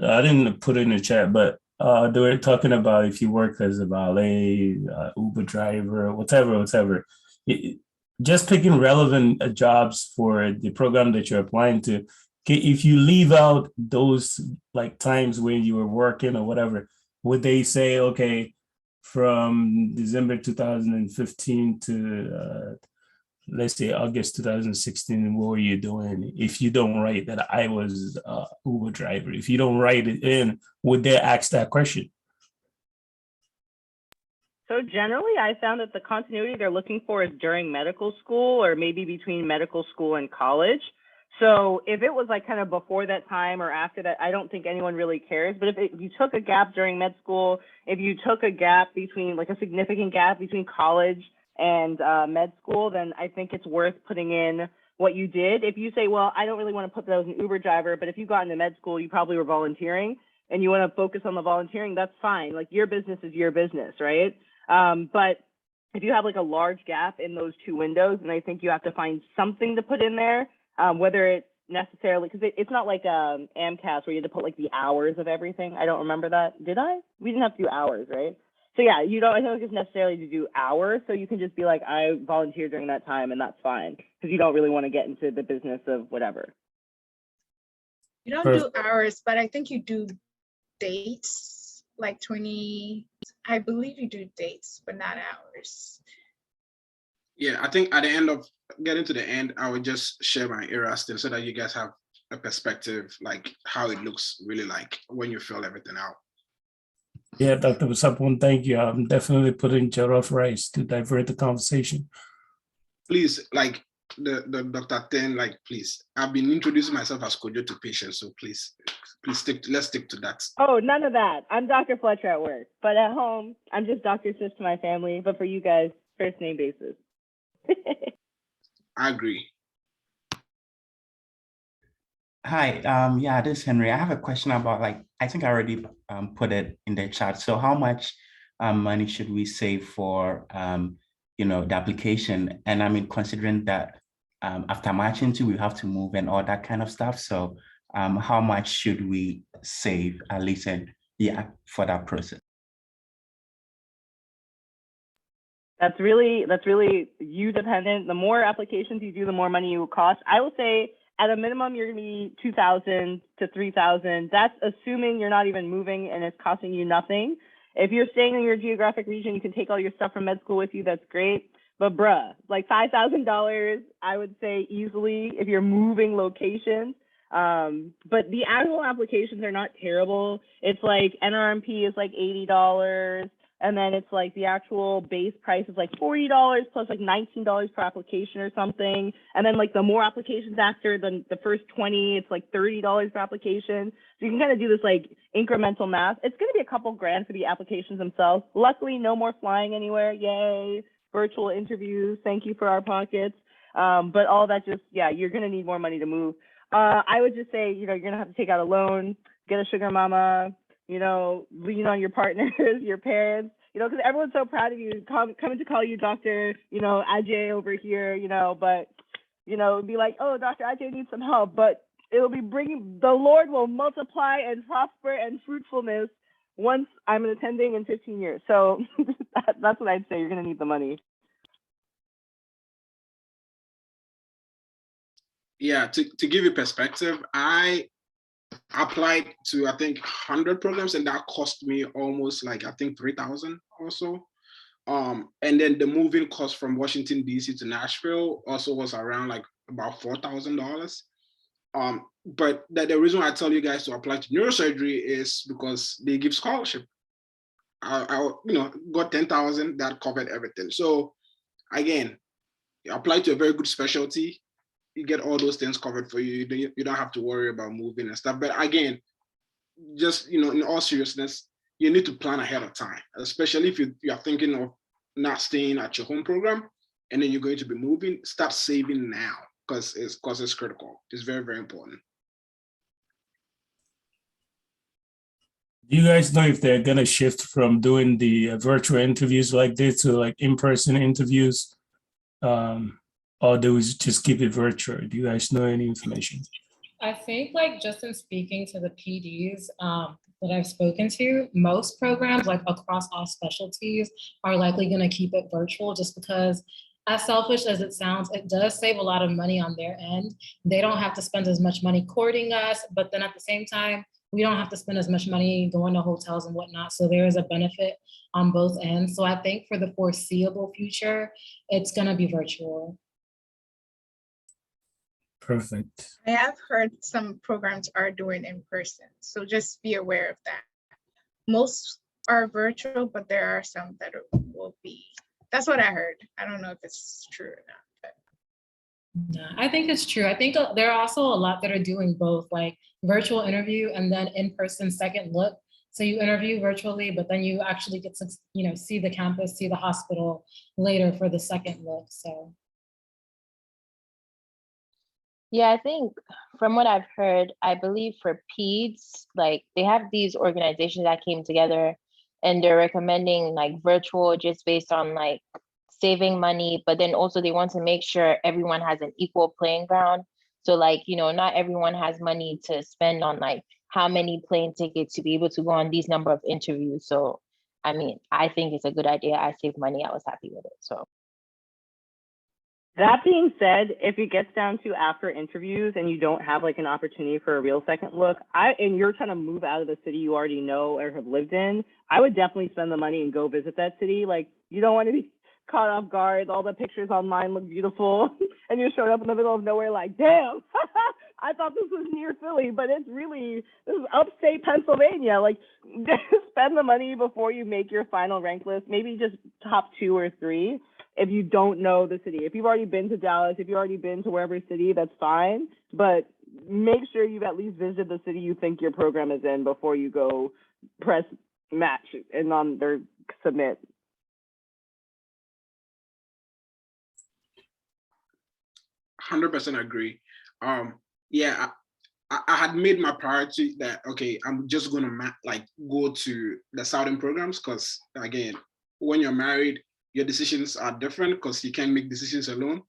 I didn't put it in the chat, but they were talking about if you work as a valet, Uber driver, whatever. Just picking relevant jobs for the program that you're applying to. If you leave out those like times when you were working or whatever, would they say, okay, from December 2015 to let's say August 2016, what were you doing? If you don't write that I was Uber driver, if you don't write it in, would they ask that question? So generally, I found that the continuity they're looking for is during medical school or maybe between medical school and college. So if it was like kind of before that time or after that, I don't think anyone really cares. But if you took a gap during med school, if you took a gap between like a significant gap between college and med school, then I think it's worth putting in what you did. If you say, well, I don't really want to put that as an Uber driver, but if you got into med school, you probably were volunteering and you want to focus on the volunteering, that's fine. Like your business is your business, right? But if you have like a large gap in those two windows, then I think you have to find something to put in there, whether it's necessarily, because it's not like AMCAS where you had to put like the hours of everything. I don't remember that. Did I? We didn't have to do hours, right? So yeah, you don't, I don't think it's necessarily to do hours. So you can just be like, I volunteered during that time and that's fine. Because you don't really want to get into the business of whatever. You don't do hours, but I think you do dates, like 20, I believe you do dates, but not hours. Yeah, I think at the end of getting to the end, I would just share my ERAS still so that you guys have a perspective, like how it looks really like when you fill everything out. Yeah, Dr. Sapon, thank you. I'm definitely putting Jollof rice to divert the conversation. Please, like the Dr. Ten, like please, I've been introducing myself as Kojo to patients, so please let's stick to that. Oh, none of that. I'm Dr. Fletcher at work, but at home, I'm just Dr. Sis to my family. But for you guys, first name basis. I agree. Hi, yeah, this is Henry. I have a question about, like, I think I already put it in the chat. So how much money should we save for, you know, the application? And I mean, considering that after matching two, we have to move and all that kind of stuff. So how much should we save at least, yeah, for that process? That's really you dependent. The more applications you do, the more money you will cost. I will say at a minimum, you're gonna be $2,000 to $3,000. That's assuming you're not even moving and it's costing you nothing. If you're staying in your geographic region, you can take all your stuff from med school with you. That's great. But bruh, like $5,000, I would say easily if you're moving locations. But the actual applications are not terrible. It's like NRMP is like $80. And then it's like the actual base price is like $40 plus like $19 per application or something. And then like the more applications after the first 20, it's like $30 per application. So you can kind of do this like incremental math. It's going to be a couple grand for the applications themselves. Luckily, no more flying anywhere. Yay. Virtual interviews. Thank you for our pockets. But all that just, yeah, you're going to need more money to move. I would just say, you know, you're going to have to take out a loan, get a sugar mama, you know, lean on your partners, your parents, you know, because everyone's so proud of you, coming to call you Dr., you know, Ajay over here, you know, but, you know, be like, oh, Dr. Ajay needs some help, but it'll be the Lord will multiply and prosper and fruitfulness once I'm attending in 15 years. So that's what I'd say. You're going to need the money. Yeah, to give you perspective, I applied to, I think, 100 programs, and that cost me almost like, I think, $3,000 or so. And then the moving cost from Washington, D.C. to Nashville also was around like about $4,000. But the reason why I tell you guys to apply to neurosurgery is because they give scholarship. I you know, got 10,000, that covered everything. So again, you apply to a very good specialty, you get all those things covered for you. You don't have to worry about moving and stuff. But again, just, in all seriousness, you need to plan ahead of time, especially if you are thinking of not staying at your home program and then you're going to be moving. Start saving now, because it's critical. It's very, very important. Do you guys know if they're gonna shift from doing the virtual interviews like this to like in-person interviews? Or do we just keep it virtual? Do you guys know any information? I think like just in speaking to the PDs that I've spoken to, most programs like across all specialties are likely going to keep it virtual, just because, as selfish as it sounds, it does save a lot of money on their end. They don't have to spend as much money courting us, but then at the same time, we don't have to spend as much money going to hotels and whatnot. So there is a benefit on both ends. So I think for the foreseeable future, it's going to be virtual. Perfect. I have heard some programs are doing in person, so just be aware of that. Most are virtual, but there are some that will be. That's what I heard. I don't know if it's true or not. No, I think it's true. I think there are also a lot that are doing both, like virtual interview and then in-person second look. So you interview virtually, but then you actually get to, see the campus, see the hospital later for the second look. So. Yeah, I think from what I've heard, I believe for peds, like they have these organizations that came together and they're recommending like virtual just based on like saving money, but then also they want to make sure everyone has an equal playing ground. So like, not everyone has money to spend on like how many plane tickets to be able to go on these number of interviews. So, I mean, I think it's a good idea. I saved money. I was happy with it. So. That being said, if it gets down to after interviews and you don't have like an opportunity for a real second look, and you're trying to move out of the city you already know or have lived in, I would definitely spend the money and go visit that city. Like, you don't want to be caught off guard. All the pictures online look beautiful and you're showing up in the middle of nowhere like, damn, I thought this was near Philly, but this is upstate Pennsylvania. Like, spend the money before you make your final rank list, maybe just top 2 or 3. If you don't know the city, if you've already been to Dallas, if you've already been to wherever city, that's fine. But make sure you've at least visited the city you think your program is in before you go press match and on their submit. 100% agree. Yeah, I had made my priority that, okay, I'm just gonna go to the Southern programs, because again, when you're married, your decisions are different because you can't make decisions alone.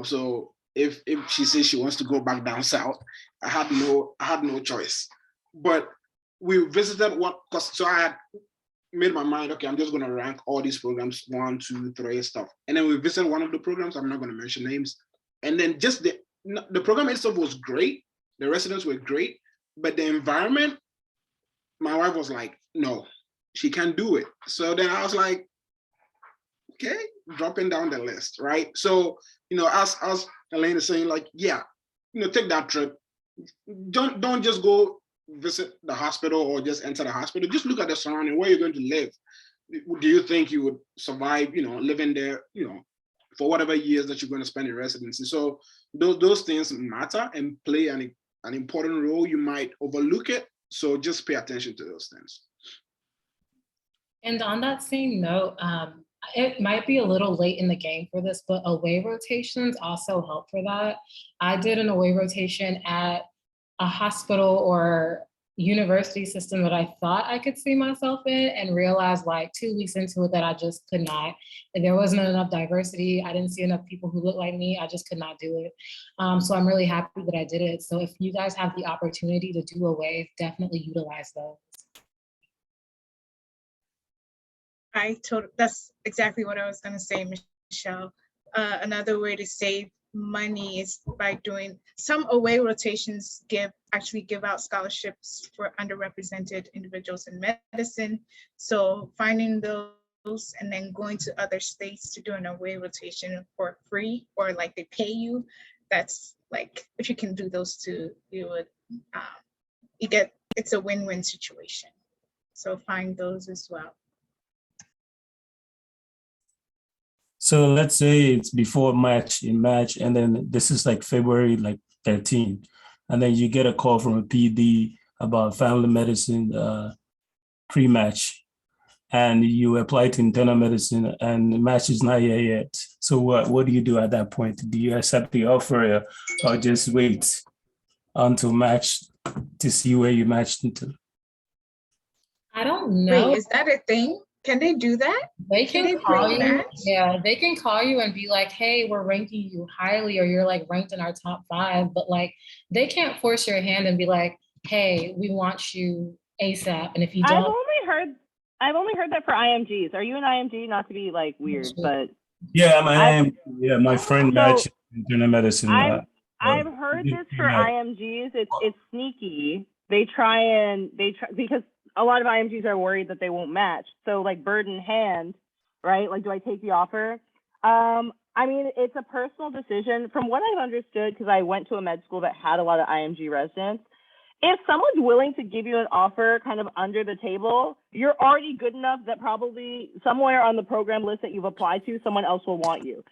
So if she says she wants to go back down south, I had no choice. But we visited so I had made my mind, okay, I'm just gonna rank all these programs 1, 2, 3 stuff. And then we visited one of the programs, I'm not gonna mention names. And then just the program itself was great. The residents were great, but the environment, my wife was like, no, she can't do it. So then I was like, okay, dropping down the list, right? So, as Elaine is saying, like, yeah, take that trip. Don't just go visit the hospital or just enter the hospital. Just look at the surrounding, where you're going to live. Do you think you would survive, living there, for whatever years that you're going to spend in residency? So those things matter and play an important role. You might overlook it. So just pay attention to those things. And on that same note, it might be a little late in the game for this, but away rotations also help for that. I did an away rotation at a hospital or university system that I thought I could see myself in, and realized like 2 weeks into it that I just could not. And there wasn't enough diversity. I didn't see enough people who looked like me. I just could not do it. So I'm really happy that I did it. So if you guys have the opportunity to do aways, definitely utilize those. That's exactly what I was going to say, Michelle. Another way to save money is by doing some away rotations. Actually give out scholarships for underrepresented individuals in medicine. So finding those and then going to other states to do an away rotation for free, or like they pay you. That's like, if you can do those two, you would it's a win-win situation. So find those as well. So let's say it's before match in match, and then this is like February like 13, and then you get a call from a PD about family medicine pre-match, and you apply to internal medicine, and the match is not here yet. So what do you do at that point? Do you accept the offer or just wait until match to see where you matched into? I don't know. Wait, is that a thing? Can they do that? They Can can they call you. pre-match? Yeah, they can call you and be like, hey, we're ranking you highly, or you're like ranked in our top 5, but like they can't force your hand and be like, hey, we want you ASAP. And if you I've don't, only heard that for IMGs. Are you an IMG? Not to be like weird, but Yeah, my friend So, matched internal medicine. I've heard this for IMGs. It's sneaky. They try because a lot of IMGs are worried that they won't match. So like bird in hand, right? Like, do I take the offer? I mean, it's a personal decision. From what I've understood, because I went to a med school that had a lot of IMG residents, if someone's willing to give you an offer kind of under the table, you're already good enough that probably somewhere on the program list that you've applied to, someone else will want you.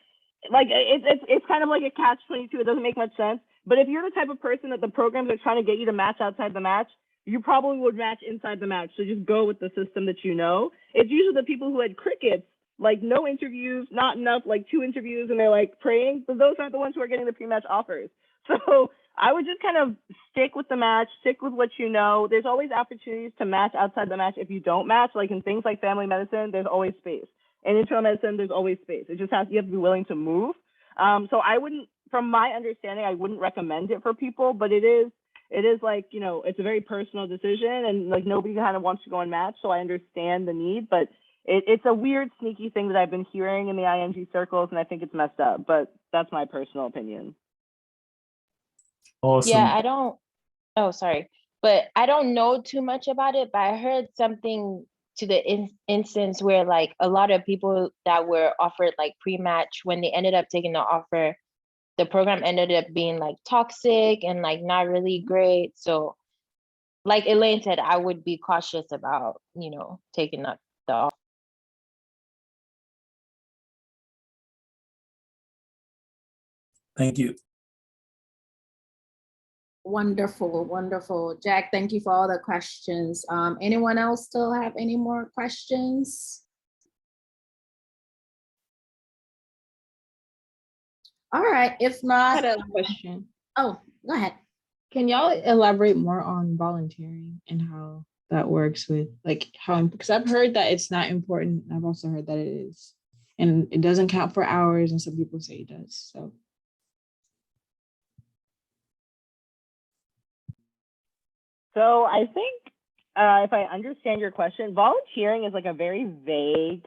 Like it's kind of like a catch-22. It doesn't make much sense. But if you're the type of person that the programs are trying to get you to match outside the match, you probably would match inside the match. So just go with the system that you know. It's usually the people who had crickets, like no interviews, not enough, like 2 interviews, and they're like praying. But those aren't the ones who are getting the pre-match offers. So I would just kind of stick with the match, stick with what you know. There's always opportunities to match outside the match if you don't match. Like in things like family medicine, there's always space. In internal medicine, there's always space. It just you have to be willing to move. So I wouldn't, from my understanding, I wouldn't recommend it for people, but it is like, you know, it's a very personal decision, and like nobody kind of wants to go and match. So I understand the need, but it's a weird, sneaky thing that I've been hearing in the IMG circles, and I think it's messed up, but that's my personal opinion. Awesome. Yeah, but I don't know too much about it, but I heard something to the instance where like a lot of people that were offered like pre-match, when they ended up taking the offer, the program ended up being like toxic and like not really great. So like Elaine said, I would be cautious about, you know, taking up the offer. Thank you. Wonderful, wonderful. Jack, thank you for all the questions. Anyone else still have any more questions? All right, if I not, had a question. oh, go ahead. Can y'all elaborate more on volunteering and how that works with like how, because I've heard that it's not important. I've also heard that it is, and it doesn't count for hours, and some people say it does. So So I think if I understand your question, volunteering is like a very vague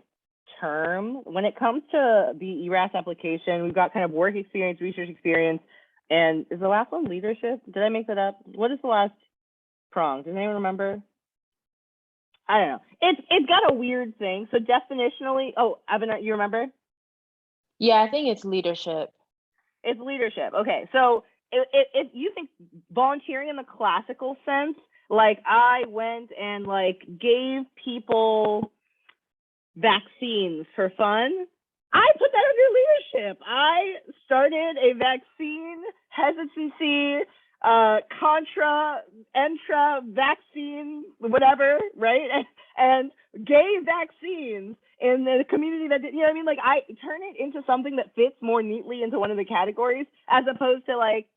term. When it comes to the ERAS application, we've got kind of work experience, research experience, and is the last one leadership? Did I make that up? What is the last prong? Does anyone remember? I don't know. It's got a weird thing. So definitionally, oh, Evan, you remember? Yeah, I think it's leadership. It's leadership. Okay, so if you think volunteering in the classical sense, like I went and like gave people vaccines for fun, I put that under leadership. I started a vaccine hesitancy, contra, intra vaccine, whatever, right? And gave vaccines in the community that did, you know what I mean? Like I turn it into something that fits more neatly into one of the categories, as opposed to like,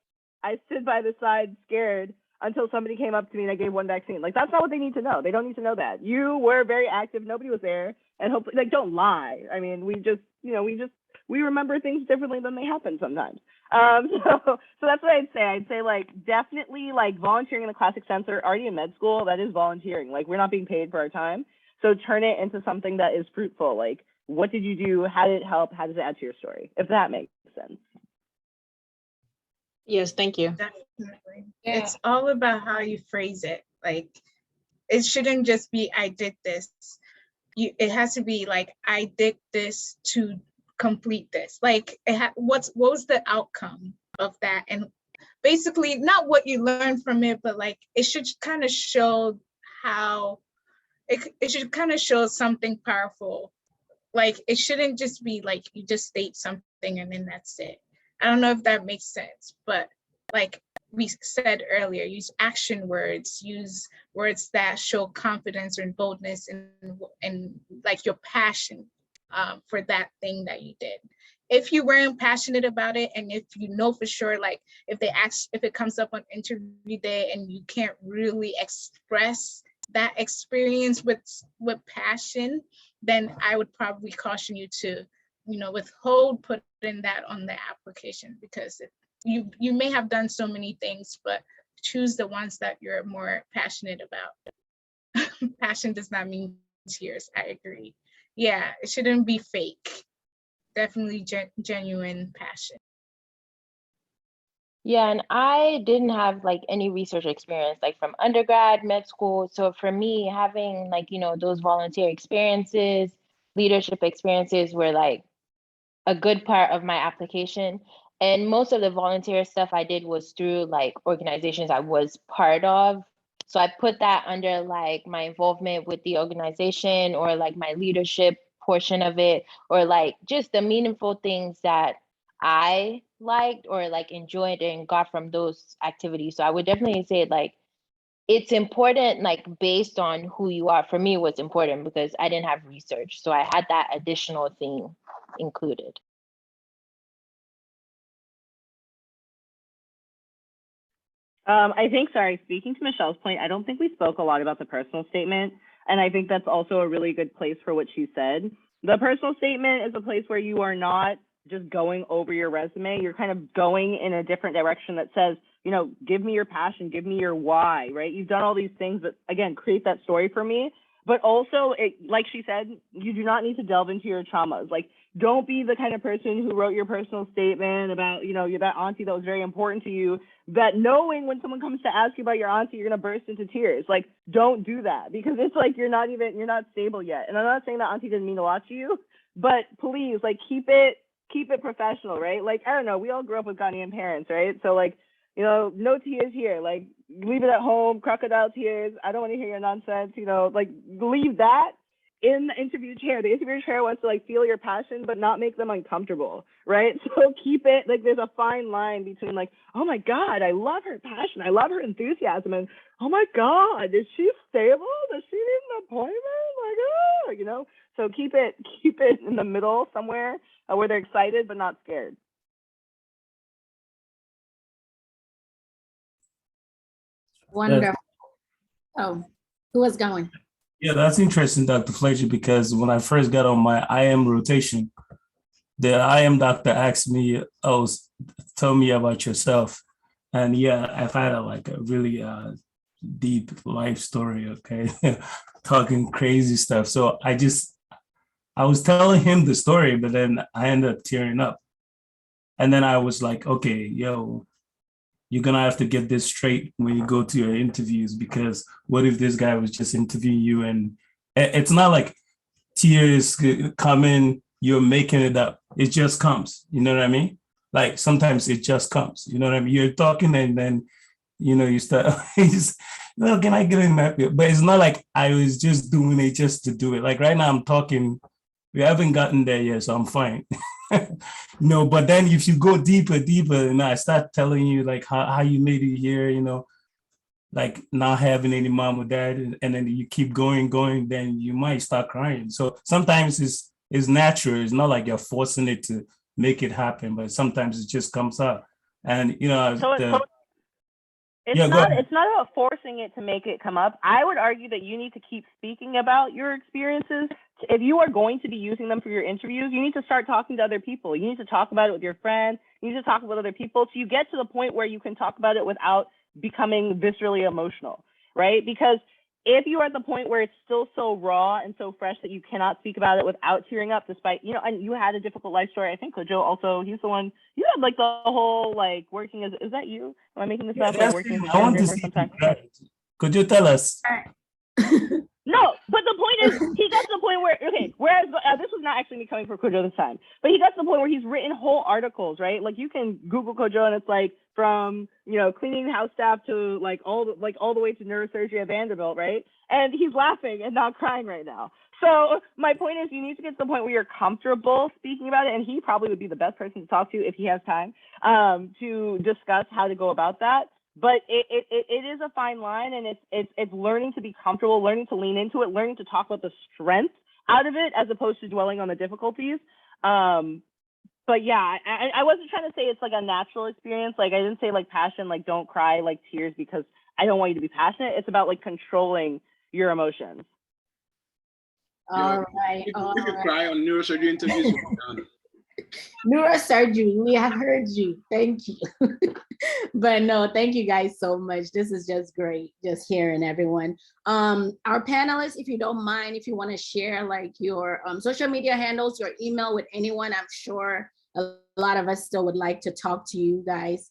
I stood by the side scared until somebody came up to me and I gave one vaccine. Like, that's not what they need to know. They don't need to know that. You were very active. Nobody was there. And hopefully, like, don't lie. I mean, we just, you know, we remember things differently than they happen sometimes. So that's what I'd say. I'd say, like, definitely, like, volunteering in the classic sense, or already in med school, that is volunteering. Like, we're not being paid for our time. So turn it into something that is fruitful. Like, what did you do? How did it help? How does it add to your story? If that makes sense. yes, thank you. Definitely. Yeah. It's all about how you phrase it. Like, it shouldn't just be, I did this. It has to be like, I did this to complete this. Like, what was the outcome of that? And basically, not what you learned from it, but like, it should kind of show how, it should kind of show something powerful like, it shouldn't just be like you just state something and then that's it. I don't know if that makes sense, but like we said earlier, use action words, use words that show confidence and boldness and like your passion for that thing that you did. If you weren't passionate about it, and if you know for sure, like if it comes up on interview day and you can't really express that experience with passion, then I would probably caution you to, withhold putting that on the application, because you may have done so many things, but choose the ones that you're more passionate about. Passion does not mean tears. I agree. Yeah, it shouldn't be fake. Definitely genuine passion. Yeah, and I didn't have like any research experience like from undergrad, med school. So for me, having like, those volunteer experiences, leadership experiences were like a good part of my application. And most of the volunteer stuff I did was through like organizations I was part of. So I put that under like my involvement with the organization, or like my leadership portion of it, or like just the meaningful things that I liked or like enjoyed and got from those activities. So I would definitely say like it's important, like based on who you are. For me, it was important because I didn't have research. So I had that additional thing included. I think, sorry, speaking to Michelle's point, I don't think we spoke a lot about the personal statement. And I think that's also a really good place for what she said. The personal statement is a place where you are not just going over your resume. You're kind of going in a different direction that says, give me your passion, give me your why, right? You've done all these things that, again, create that story for me. But also, like she said, you do not need to delve into your traumas. Like, don't be the kind of person who wrote your personal statement about, you're that auntie that was very important to you, that knowing when someone comes to ask you about your auntie, you're going to burst into tears. Like, don't do that, because it's like you're not stable yet. And I'm not saying that auntie didn't mean a lot to you, but please, like, keep it professional, right? Like, I don't know, we all grew up with Ghanaian parents, right? So like, no tears here. Like, leave it at home, crocodile tears. I don't want to hear your nonsense, like, leave that in the interview chair. The interview chair wants to like feel your passion, but not make them uncomfortable, right? So keep it, like, there's a fine line between like, oh my God, I love her passion, I love her enthusiasm, and oh my God, is she stable? Does she need an appointment? Like, so keep it in the middle somewhere where they're excited but not scared. Wonderful. Oh, who was going? Yeah, that's interesting, Dr. Fletcher, because when I first got on my IM rotation, the IM doctor asked me, tell me about yourself. And yeah, I've had a really deep life story, okay? Talking crazy stuff. So I was telling him the story, but then I ended up tearing up. And then I was like, okay, you're gonna have to get this straight when you go to your interviews, because what if this guy was just interviewing you and it's not like tears come in, you're making it up. It just comes, you know what I mean? Like sometimes it just comes, you know what I mean? You're talking and then, you start, can I get in that? But it's not like I was just doing it just to do it. Like right now I'm talking, we haven't gotten there yet, so I'm fine. But then if you go deeper, I start telling you like how you made it here, like not having any mom or dad, and then you keep going, then you might start crying. So sometimes it's natural. It's not like you're forcing it to make it happen, but sometimes it just comes out. And it's not about forcing it to make it come up. I would argue that you need to keep speaking about your experiences. If you are going to be using them for your interviews, you need to start talking to other people. You need to talk about it with your friends. You need to talk with other people so you get to the point where you can talk about it without becoming viscerally emotional, right? Because if you are at the point where it's still so raw and so fresh that you cannot speak about it without tearing up, despite, and you had a difficult life story. I think Kojo also, he's the one, you had like the whole, like, working as, is that you? Am I making this up? Like working as a caregiver sometimes? Could you tell us? No, but the point is, he got to the point where, okay, whereas this was not actually me coming for Kojo this time, but he got to the point where he's written whole articles, right? Like you can Google Kojo and it's like from, cleaning house staff to like all the way to neurosurgery at Vanderbilt, right? And he's laughing and not crying right now. So my point is, you need to get to the point where you're comfortable speaking about it, and he probably would be the best person to talk to if he has time to discuss how to go about that. But it is a fine line, and it's learning to be comfortable, learning to lean into it, learning to talk about the strengths out of it as opposed to dwelling on the difficulties. But yeah, I wasn't trying to say it's like a natural experience. Like I didn't say like passion, like don't cry like tears because I don't want you to be passionate. It's about like controlling your emotions. All right. If you cry on neurosurgery interviews, you're done. Neurosurgery, we have heard you. Thank you. But no, thank you guys so much. This is just great, just hearing everyone. Our panelists, if you don't mind, if you want to share like your social media handles, your email with anyone, I'm sure a lot of us still would like to talk to you guys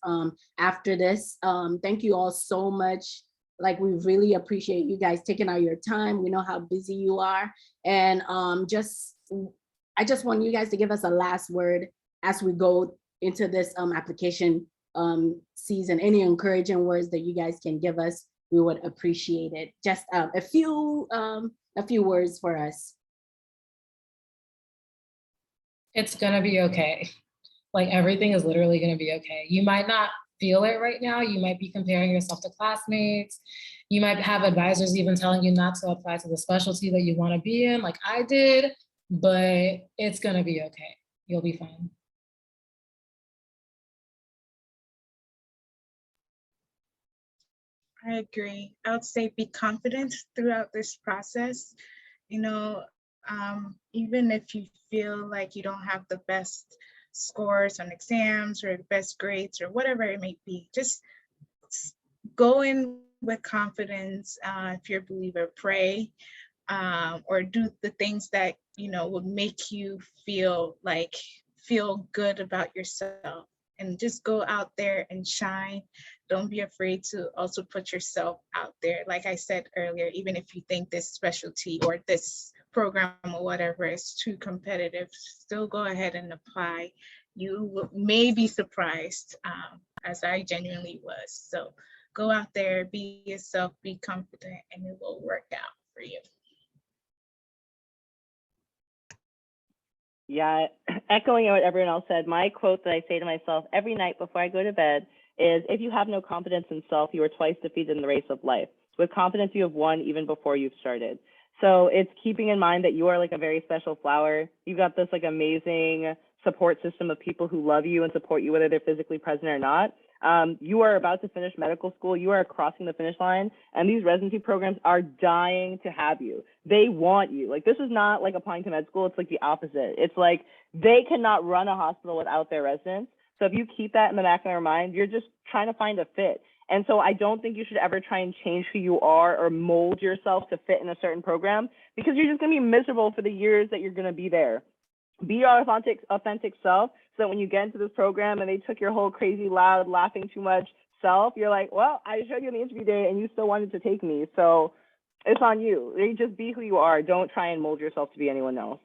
after this. Thank you all so much. Like we really appreciate you guys taking out your time. We know how busy you are. And I just want you guys to give us a last word as we go into this application season. Any encouraging words that you guys can give us, we would appreciate it. Just a few words for us. It's gonna be okay. Like everything is literally gonna be okay. You might not feel it right now. You might be comparing yourself to classmates. You might have advisors even telling you not to apply to the specialty that you want to be in, like I did, but it's gonna be okay. You'll be fine. I agree. I would say be confident throughout this process. You know, even if you feel like you don't have the best scores on exams or the best grades or whatever it may be, just go in with confidence. If you're a believer, pray or do the things that, you know, would make you feel good about yourself. And just go out there and shine. Don't be afraid to also put yourself out there. Like I said earlier, even if you think this specialty or this program or whatever is too competitive, still go ahead and apply. You may be surprised, as I genuinely was. So go out there, be yourself, be confident, and it will work out for you. Yeah, echoing what everyone else said, my quote that I say to myself every night before I go to bed is, if you have no confidence in self, you are twice defeated in the race of life. With confidence, you have won even before you've started. So it's keeping in mind that you are like a very special flower. You've got this like amazing support system of people who love you and support you, whether they're physically present or not. You are about to finish medical school. You are crossing the finish line, and these residency programs are dying to have you. They want you. Like, this is not like applying to med school. It's like the opposite. It's like they cannot run a hospital without their residents. So if you keep that in the back of your mind, you're just trying to find a fit. And so I don't think you should ever try and change who you are or mold yourself to fit in a certain program, because you're just going to be miserable for the years that you're going to be there. Be your authentic self, so that when you get into this program and they took your whole crazy, loud, laughing too much self, you're like, well, I showed you on the interview day and you still wanted to take me. So it's on you. You just be who you are. Don't try and mold yourself to be anyone else.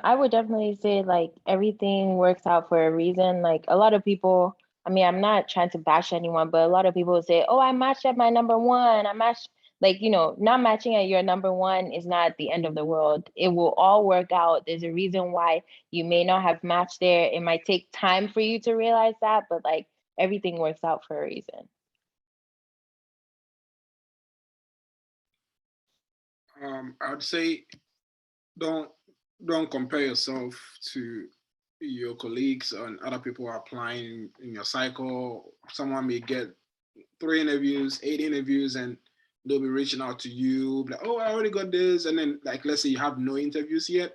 I would definitely say like everything works out for a reason. Like a lot of people, I mean, I'm not trying to bash anyone, but a lot of people say, oh, I matched at my number one. I matched, like, you know, not matching at your number one is not the end of the world. It will all work out. There's a reason why you may not have matched there. It might take time for you to realize that, but like everything works out for a reason. I'd say don't compare yourself to your colleagues and other people are applying in your cycle. Someone may get 3 interviews, 8 interviews, and they'll be reaching out to you like, oh, I already got this. And then, like, let's say you have no interviews yet.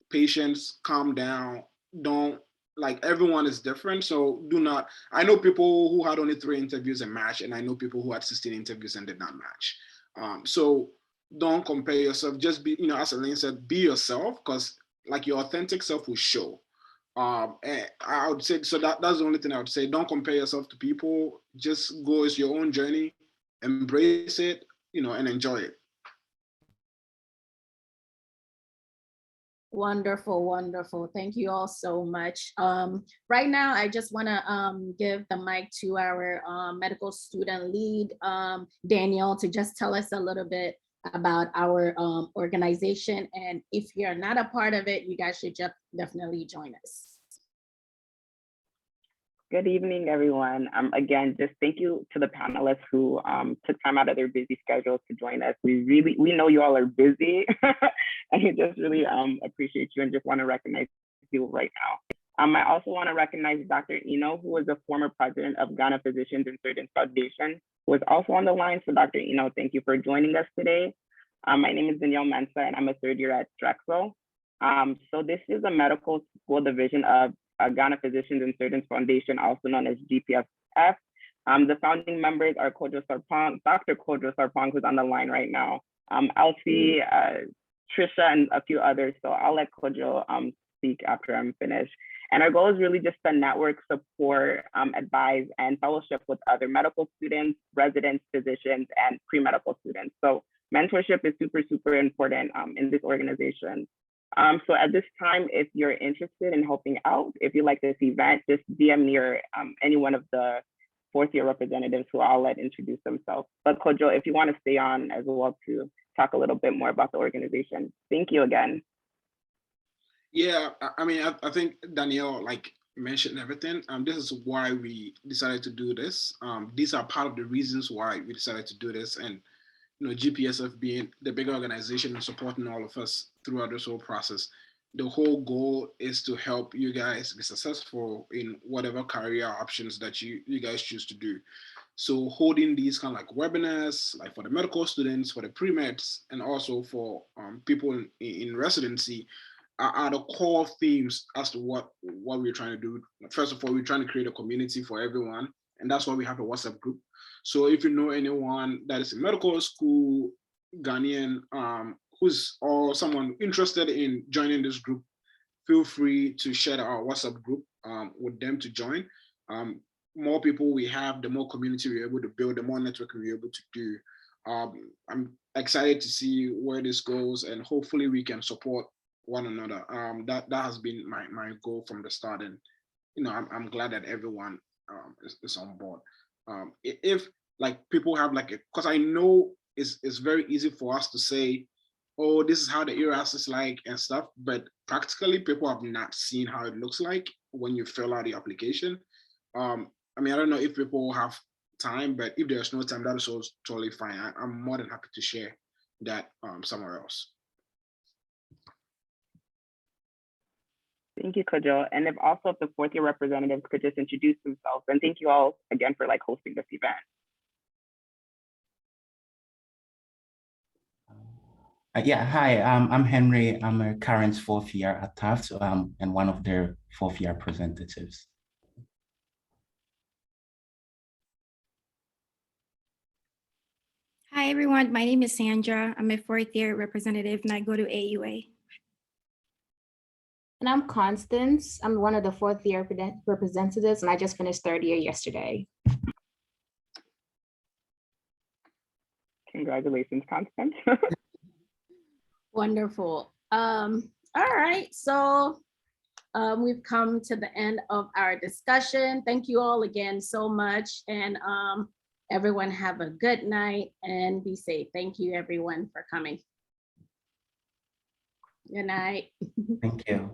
Patience, calm down. Don't, like, everyone is different. So do not, I know people who had only 3 interviews and matched, and I know people who had 16 interviews and did not match. So don't compare yourself. Just be, you know, as Elaine said, be yourself, because like your authentic self will show. And I would say, so that's the only thing I would say. Don't compare yourself to people. Just go as your own journey, embrace it, you know, and enjoy it. Wonderful, wonderful. Thank you all so much. Right now, I just want to give the mic to our medical student lead, Daniel, to just tell us a little bit about our organization. And if you're not a part of it, you guys should just definitely join us. Good evening, everyone. Again, just thank you to the panelists who took time out of their busy schedules to join us. We know you all are busy and we just really appreciate you and just want to recognize you right now. I also want to recognize Dr. Eno, who was the former president of Ghana Physicians and Surgeons Foundation, who is also on the line. So Dr. Eno, thank you for joining us today. My name is Danielle Mensa and I'm a third year at Drexel. So this is a medical school division of Ghana Physicians and Surgeons Foundation, also known as GPSF. The founding members are Kojo Sarpong, Dr. Kojo Sarpong, who's on the line right now, Elsie, Trisha, and a few others. So I'll let Kojo speak after I'm finished. And our goal is really just to network, support, advise, and fellowship with other medical students, residents, physicians, and pre-medical students. So mentorship is super, super important in this organization. So at this time, if you're interested in helping out, if you like this event, just DM me or any one of the fourth year representatives who I'll let introduce themselves. But Kojo, if you want to stay on as well to talk a little bit more about the organization. Thank you again. Yeah, I mean, I think Danielle mentioned everything. This is why we decided to do this. These are part of the reasons why we decided to do this. And GPSF being the bigger organization and supporting all of us throughout this whole process. The whole goal is to help you guys be successful in whatever career options that you guys choose to do. So holding these kind of webinars, for the medical students, for the pre-meds, and also for people in residency are the core themes as to what we're trying to do. First of all, we're trying to create a community for everyone. And that's why we have a WhatsApp group. So if you know anyone that is in medical school, Ghanaian, or someone interested in joining this group, feel free to share our WhatsApp group with them to join. More people we have, the more community we're able to build, the more network we're able to do. I'm excited to see where this goes, and hopefully we can support one another. That has been my goal from the start, and I'm glad that everyone is on board. If people have because I know it's very easy for us to say, oh, this is how the ERAS is like and stuff, but practically people have not seen how it looks like when you fill out the application. I mean, I don't know if people have time, but if there's no time, that is also totally fine. I'm more than happy to share that somewhere else. Thank you, Kojo. And if the fourth year representatives could just introduce themselves. And thank you all again for hosting this event. Yeah, hi, I'm Henry. I'm a current fourth year at Tufts and one of their fourth year representatives. Hi, everyone. My name is Sandra. I'm a fourth year representative and I go to AUA. And I'm Constance. I'm one of the fourth year representatives and I just finished third year yesterday. Congratulations, Constance. Wonderful. All right, so we've come to the end of our discussion. Thank you all again so much. And everyone have a good night and be safe. Thank you everyone for coming. Good night. Thank you.